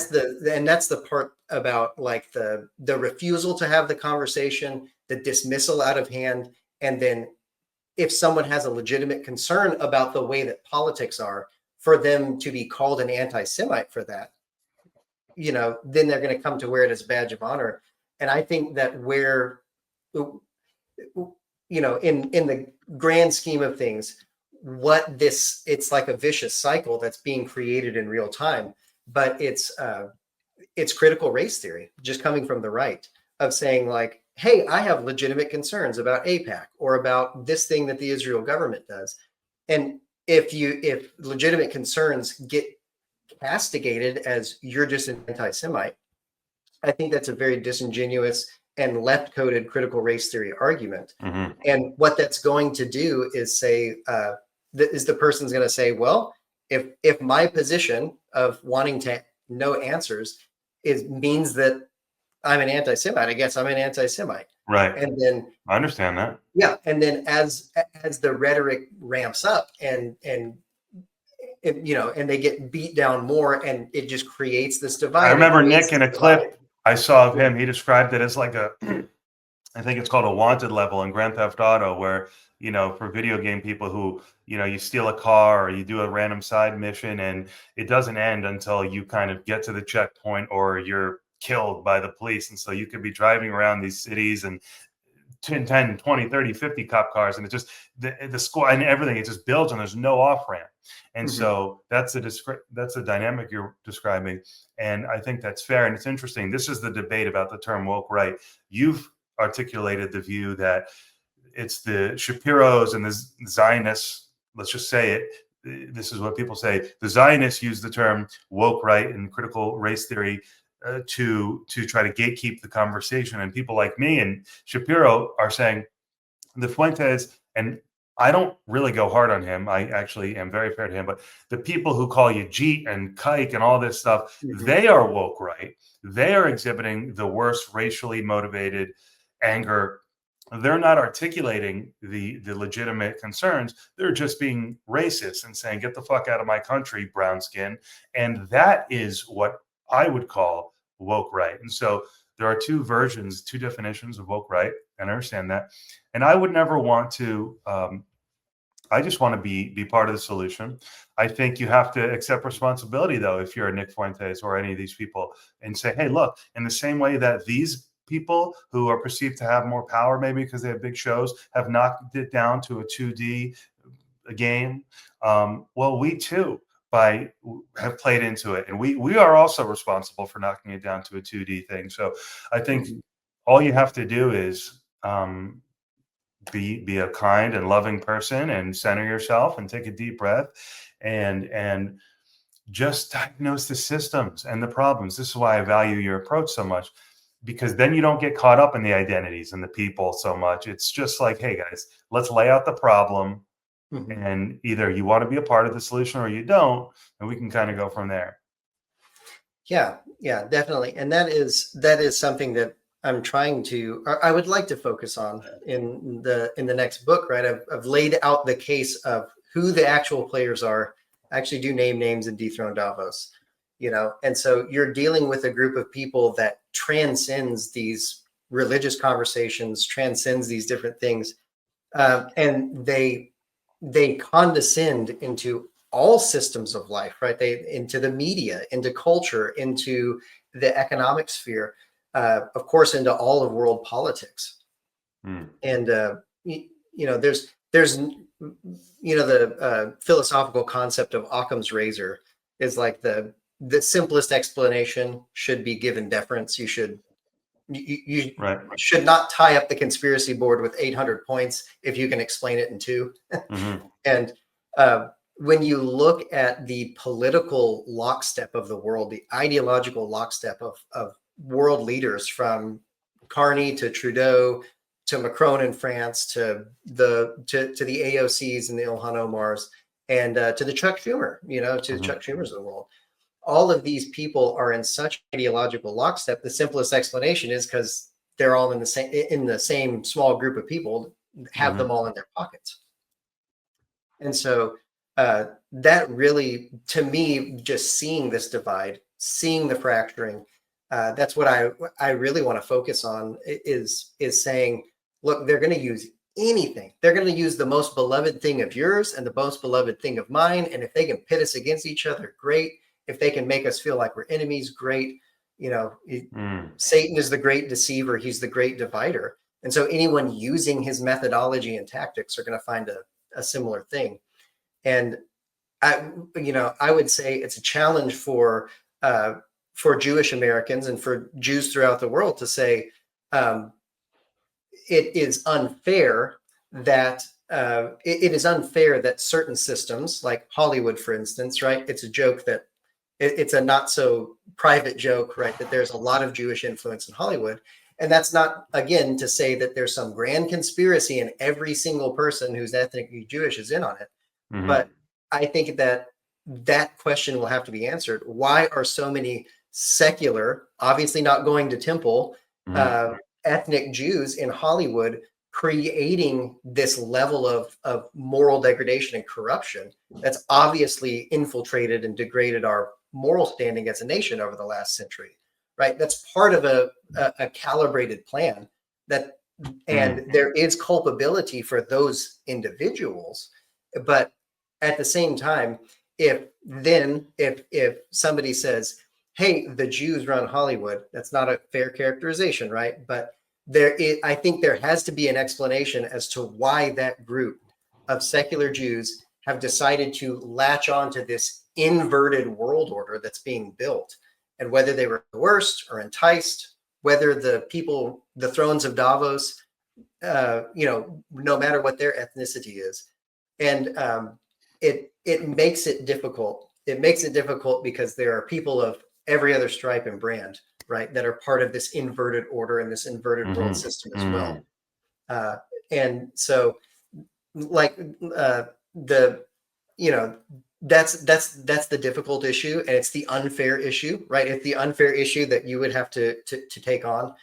the part about like the refusal to have the conversation, the dismissal out of hand. And then if someone has a legitimate concern about the way that politics are, for them to be called an anti-Semite for that, then they're going to come to wear it as a badge of honor. And I think that where, in the grand scheme of things, it's like a vicious cycle that's being created in real time, but it's critical race theory just coming from the right, of saying like, hey, I have legitimate concerns about AIPAC or about this thing that the Israel government does. And if legitimate concerns get castigated as you're just an anti-Semite, I think that's a very disingenuous and left-coded critical race theory argument.
Mm-hmm.
And what that's going to do is say, the person's going to say, well, if my position of wanting to know answers means that I'm an anti-Semite, I guess I'm an anti-Semite.
Right.
And then
I understand that.
yeah, and then as the rhetoric ramps up and they get beat down more, and it just creates this divide.
I remember Nick in a clip I saw of him, he described it as like I think it's called a wanted level in Grand Theft Auto, where, for video game people who, you steal a car or you do a random side mission and it doesn't end until you kind of get to the checkpoint or you're killed by the police. And so you could be driving around these cities and 10, 20, 30, 50 cop cars, and it just the score and everything, it just builds and there's no off ramp. And so that's the dynamic you're describing. And I think that's fair. And it's interesting. This is the debate about the term woke right. You've articulated the view that it's the Shapiros and the Zionists, let's just say it. This is what people say. The Zionists use the term woke right in critical race theory to try to gatekeep the conversation. And people like me and Shapiro are saying the Fuentes, and I don't really go hard on him. I actually am very fair to him. But the people who call you Jeet and Kike and all this stuff, they are woke right. They are exhibiting the worst racially motivated anger. They're not articulating the legitimate concerns. They're just being racist and saying, get the fuck out of my country, brown skin. And that is what I would call woke right. And so there are two definitions of woke right, and I understand that. And I would never want to, I just want to be part of the solution. I think you have to accept responsibility, though, if you're a Nick Fuentes or any of these people, and say, hey, look, in the same way that these people who are perceived to have more power, maybe because they have big shows, have knocked it down to a 2D game, well, we too have played into it, and we are also responsible for knocking it down to a 2D thing. So I think all you have to do is be a kind and loving person and center yourself and take a deep breath and just diagnose the systems and the problems. This is why I value your approach so much, because then you don't get caught up in the identities and the people so much. It's just like, hey guys, let's lay out the problem. And either you want to be a part of the solution or you don't, and we can kind of go from there.
Yeah, definitely. And that is something that I'm trying to, I would like to focus on in the next book, right? I've laid out the case of who the actual players are. I actually do name names in Dethrone Davos, and so you're dealing with a group of people that transcends these religious conversations, transcends these different things. And they condescend into all systems of life, right? Into the media, into culture, into the economic sphere, of course, into all of world politics. And there's the philosophical concept of Occam's razor is like the simplest explanation should be given deference. You should not tie up the conspiracy board with 800 points if you can explain it in 2. And when you look at the political lockstep of the world, the ideological lockstep of world leaders, from Carney to Trudeau to Macron in France to the AOCs and the Ilhan Omars and to the Chuck Schumer, to Chuck Schumer's of the world. All of these people are in such ideological lockstep. The simplest explanation is because they're all in the same small group of people, have them all in their pockets. And so that really, to me, just seeing this divide, seeing the fracturing, that's what I really want to focus on is saying, look, they're going to use anything. They're going to use the most beloved thing of yours and the most beloved thing of mine. And if they can pit us against each other, great. If they can make us feel like we're enemies, great.
Mm.
Satan is the great deceiver. He's the great divider. And so anyone using his methodology and tactics are going to find a similar thing. And I would say it's a challenge for Jewish Americans and for Jews throughout the world to say it is unfair that it is unfair that certain systems, like Hollywood, for instance, right? It's a joke that it's a not so private joke, right? That there's a lot of Jewish influence in Hollywood. And that's not, again, to say that there's some grand conspiracy and every single person who's ethnically Jewish is in on it.
Mm-hmm.
But I think that question will have to be answered. Why are so many secular, obviously not going to temple, ethnic Jews in Hollywood creating this level of moral degradation and corruption that's obviously infiltrated and degraded our moral standing as a nation over the last century, right? That's part of a calibrated plan and there is culpability for those individuals. But at the same time, if somebody says, hey, the Jews run Hollywood, that's not a fair characterization, right? But I think there has to be an explanation as to why that group of secular Jews have decided to latch on to this inverted world order that's being built, and whether they were coerced or enticed, whether the thrones of Davos, no matter what their ethnicity is. And it makes it difficult. It makes it difficult because there are people of every other stripe and brand, right, that are part of this inverted order and this inverted world system as well. And so, like that's the difficult issue, and it's the unfair issue, right? It's the unfair issue that you would have to take on.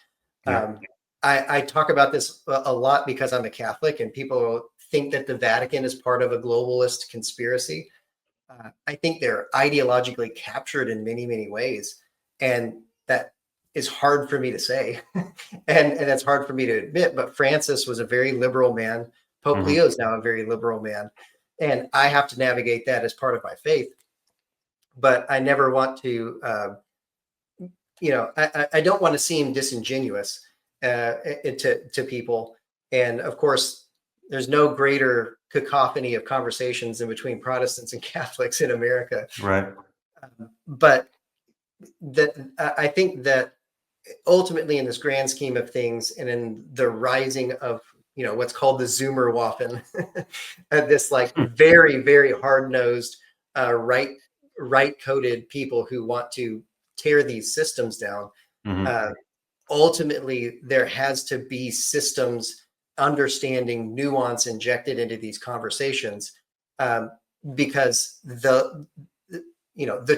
Yeah. I talk about this a lot because I'm a Catholic, and people think that the Vatican is part of a globalist conspiracy. I think they're ideologically captured in many, many ways. And that is hard for me to say. and that's hard for me to admit. But Francis was a very liberal man. Pope Leo is now a very liberal man. And I have to navigate that as part of my faith. But I never want to, I don't want to seem disingenuous to people. And of course, there's no greater cacophony of conversations in between Protestants and Catholics in America.
Right.
But I think that ultimately, in this grand scheme of things, and in the rising of what's called the Zoomerwaffen, this like very, very hard-nosed, right-coded people who want to tear these systems down. Ultimately, there has to be systems, understanding, nuance injected into these conversations, because the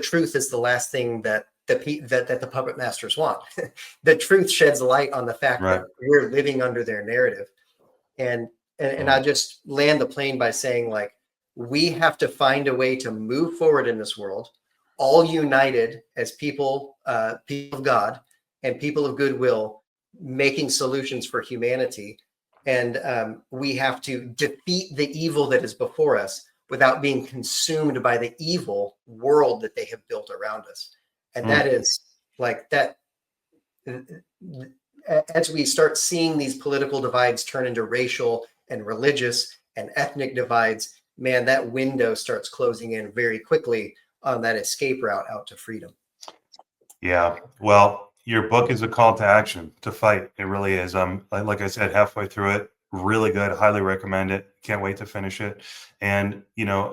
truth is the last thing that the puppet masters want. The truth sheds light on the fact that we're living under their narrative. And I just land the plane by saying, like, we have to find a way to move forward in this world, all united as people of God and people of goodwill, making solutions for humanity. And we have to defeat the evil that is before us without being consumed by the evil world that they have built around us. And that is like that. As we start seeing these political divides turn into racial and religious and ethnic divides, man, that window starts closing in very quickly on that escape route out to freedom.
Yeah. Well, your book is a call to action, to fight. It really is. Like I said, halfway through it, really good. Highly recommend it. Can't wait to finish it. And,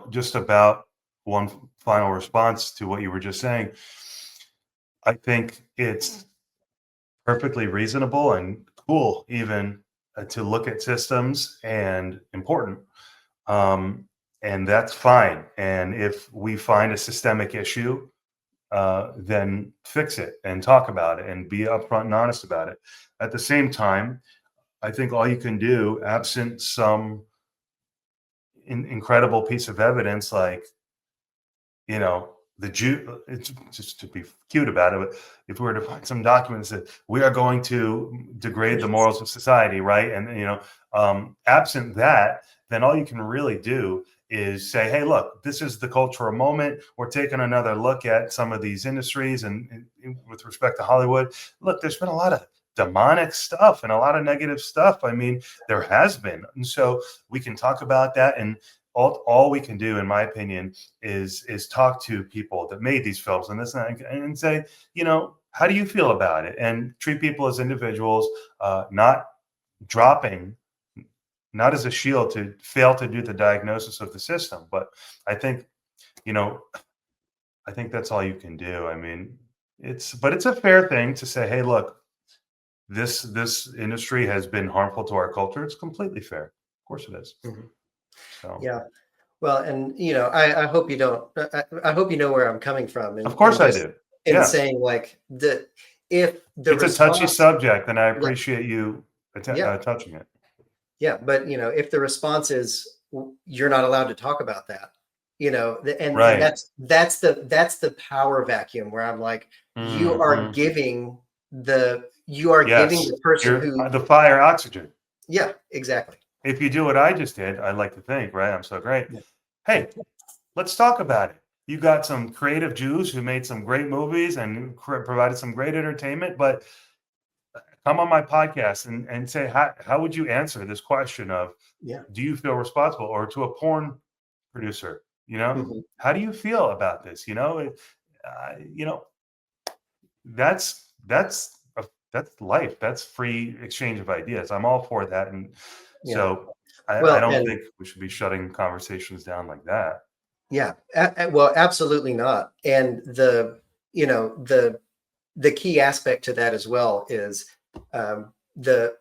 just about one final response to what you were just saying, I think it's perfectly reasonable and cool even to look at systems and important. And that's fine. And if we find a systemic issue, then fix it and talk about it and be upfront and honest about it. At the same time, I think all you can do, absent some incredible piece of evidence, like, the Jew, it's just to be cute about it, but if we were to find some documents that we are going to degrade the morals of society, right? And, absent that, then all you can really do is say, hey, look, this is the cultural moment. We're taking another look at some of these industries, and with respect to Hollywood, look, there's been a lot of demonic stuff and a lot of negative stuff. I mean, there has been. And so we can talk about that. And all we can do, in my opinion, is talk to people that made these films and this and say, how do you feel about it? And treat people as individuals, not dropping, not as a shield to fail to do the diagnosis of the system. But I think, I think that's all you can do. I mean, it's a fair thing to say, hey, look, this industry has been harmful to our culture. It's completely fair. Of course it is.
Mhm.
So
Yeah. Well, and I hope you don't. I hope you know where I'm coming from,
of course I
just
do.
in
Yeah.
saying like if the
It's a touchy
response,
subject, and I
yeah,
appreciate you
yeah,
touching it.
yeah, but if the response is you're not allowed to talk about that, and
Right.
that's the power vacuum where I'm like,
Mhm.
you are giving
Yes.
the person
You're
who,
the fire oxygen.
yeah, exactly,
If you do what I just did, I'd like to think, right? I'm so great.
yeah,
Hey, let's talk about it. You got some creative Jews who made some great movies and provided some great entertainment, but come on my podcast and say, how would you answer this question of,
yeah,
do you feel responsible? Or to a porn producer,
mhm,
how do you feel about this? You know, that's life. That's free exchange of ideas. I'm all for that. And
yeah.
so I
Well,
don't
and
think we should be shutting conversations down like that.
yeah, well, absolutely not. And the key aspect to that as well is the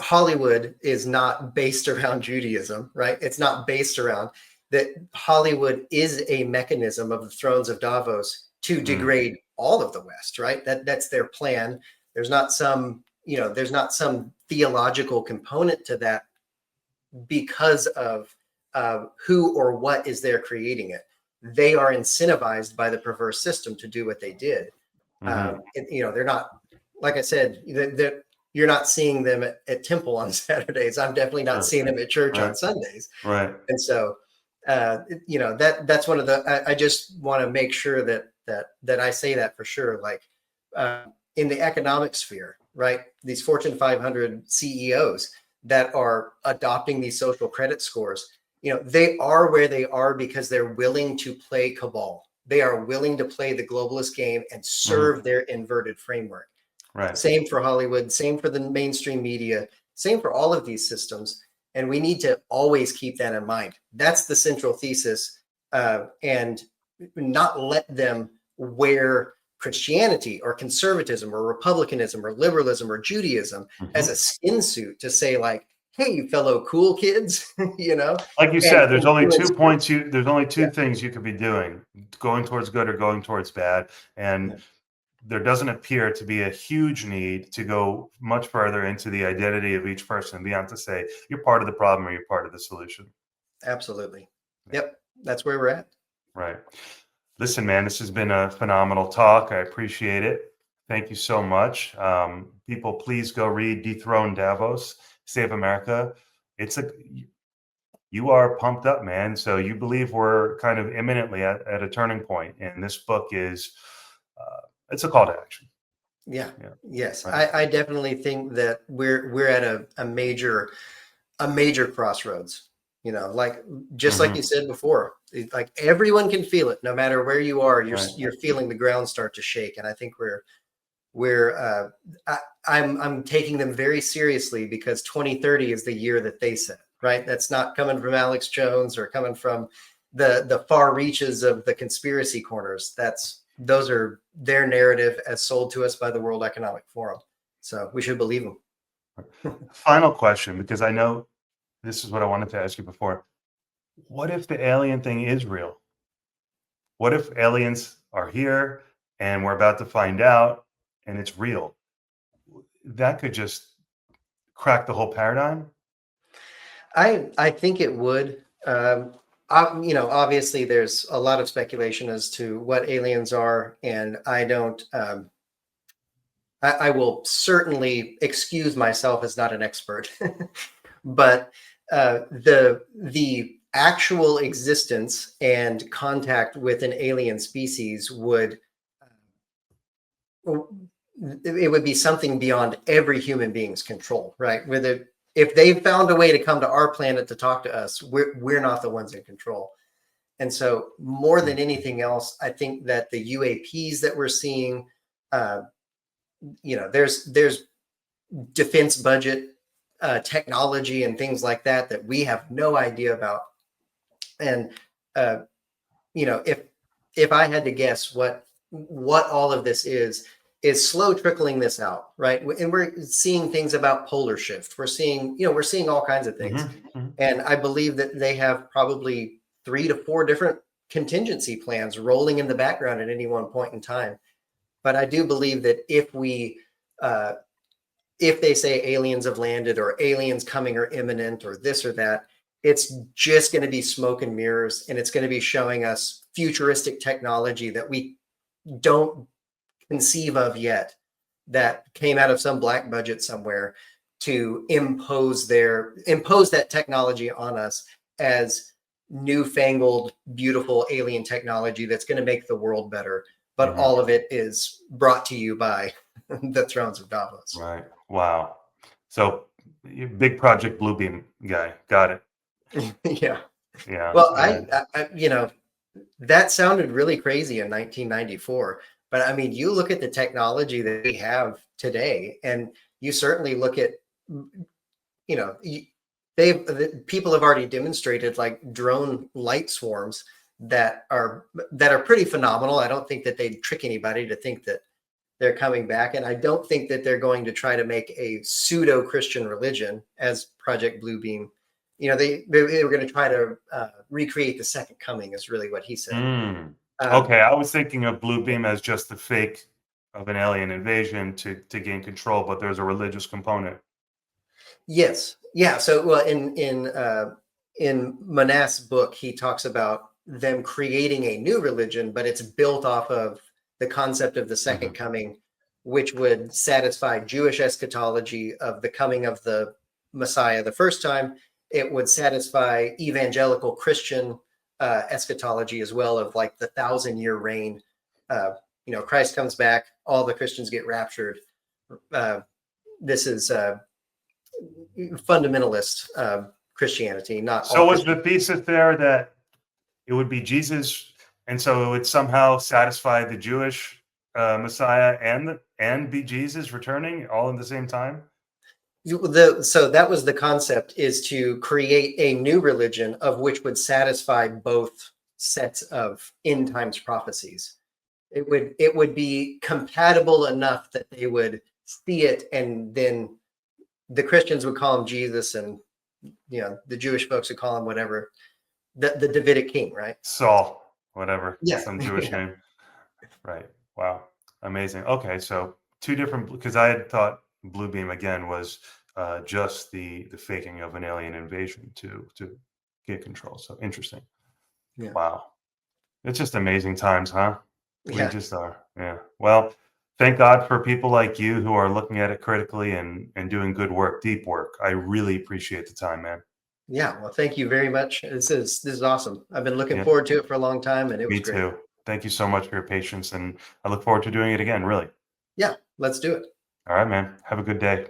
Hollywood is not based around Judaism, right? It's not based around that. Hollywood is a mechanism of the thrones of Davos to
Mm,
degrade all of the West, right? That's their plan. There's not some theological component to that because of who or what is there creating it. They are incentivized by the perverse system to do what they did.
mhm.
They're not, like I said, you're not seeing them at temple on Saturdays. I'm definitely not
Sure.
seeing them at church on
Right.
Sundays.
Right.
And so, that's one of the. I just want to make sure that I say that for sure. Like in the economic sphere, right? These Fortune 500 CEOs that are adopting these social credit scores, they are where they are because they're willing to play cabal. They are willing to play the globalist game and
Mhm.
serve their inverted framework.
Right.
Same for Hollywood, same for the mainstream media, same for all of these systems. And we need to always keep that in mind. That's the central thesis, and not let them wear Christianity or conservatism or republicanism or liberalism or Judaism as
Mhm.
a skin suit to say, like, hey, you fellow cool kids,
Like you
and
said, there's only 2
influence.
points there's only
Yeah,
2 things you could be doing, going towards good or going towards bad, and
yeah,
there doesn't appear to be a huge need to go much further into the identity of each person beyond to say you're part of the problem or you're part of the solution.
absolutely.
Yeah,
Yep, that's where we're at.
right. Listen, man, this has been a phenomenal talk. I appreciate it. Thank you so much. People, please go read Dethrone Davos, Save America. It's a You are pumped up, man. So you believe we're kind of imminently at a turning point, and this book is it's a call to action.
Yeah.
Yeah,
Yes.
right.
I definitely think that we're at a major crossroads. Like just like you
Hmm.
said before, like everyone can feel it, no matter where you are. You're
Right.
you're feeling the ground start to shake, and I think we're I'm taking them very seriously because 2030 is the year that they said. Right. That's not coming from Alex Jones or coming from the far reaches of the conspiracy corners. Those are their narrative as sold to us by the World Economic Forum. So we should believe them.
Final question, because I know this is what I wanted to ask you before. What if the alien thing is real? What if aliens are here and we're about to find out and it's real? That could just crack the whole paradigm.
I think it would. Obviously, there's a lot of speculation as to what aliens are, and I don't. I will certainly excuse myself as not an expert, but the actual existence and contact with an alien species would it would be something beyond every human being's control, right? Whether if they found a way to come to our planet to talk to us, we're not the ones in control. And so, more than anything else, I think that the UAPs that we're seeing, uh, there's defense budget technology and things like that that we have no idea about. And uh, if I had to guess what all of this is slow trickling this out, right? And we're seeing things about polar shift. We're seeing all kinds of things. And I believe that they have probably 3 to 4 different contingency plans rolling in the background at any one point in time. But I do believe that if they say aliens have landed or aliens coming or imminent or this or that, it's just going to be smoke and mirrors, and it's going to be showing us futuristic technology that we don't conceive of yet, that came out of some black budget somewhere to impose that technology on us as newfangled, beautiful alien technology that's going to make the world better. But all of it is brought to you by the Thrones of Davos.
Right. Wow. So big Project Bluebeam guy. Got it.
Yeah.
Yeah.
Well, I that sounded really crazy in 1994, but I mean, you look at the technology that we have today, and you certainly look at, people have already demonstrated like drone light swarms that are pretty phenomenal. I don't think that they'd trick anybody to think that they're coming back, and I don't think that they're going to try to make a pseudo Christian religion as Project Bluebeam. They were going to try to recreate the second coming, is really what he said.
Okay, I was thinking of Bluebeam as just the fake of an alien invasion to gain control, but there's a religious component.
Yes, yeah. So, well, in Manas's book, he talks about them creating a new religion, but it's built off of the concept of the second coming, which would satisfy Jewish eschatology of the coming of the Messiah the first time. It would satisfy evangelical Christian eschatology as well, of like the 1,000-year reign. Christ comes back, all the Christians get raptured. This is fundamentalist Christianity, not
So
all
was the thesis there that it would be Jesus, and so it would somehow satisfy the Jewish Messiah and be Jesus returning all at the same time?
So that was the concept, is to create a new religion of which would satisfy both sets of end times prophecies. It would be compatible enough that they would see it, and then the Christians would call him Jesus, and the Jewish folks would call him whatever, the Davidic king, right?
Saul, whatever,
Yeah.
some Jewish name. Right. Wow. Amazing. Okay, so 2 different, because I had thought Bluebeam again was just the faking of an alien invasion to get control. So interesting.
Yeah.
Wow. It's just amazing times, huh? We
Yeah.
just are. Yeah. Well, thank God for people like you who are looking at it critically and doing good work, deep work. I really appreciate the time, man.
Yeah. Well, thank you very much. This is awesome. I've been looking
Yeah,
forward to it for a long time, and it was
me
great.
too. Thank you so much for your patience, and I look forward to doing it again, really.
Yeah. Let's do it.
All right, man. Have a good day.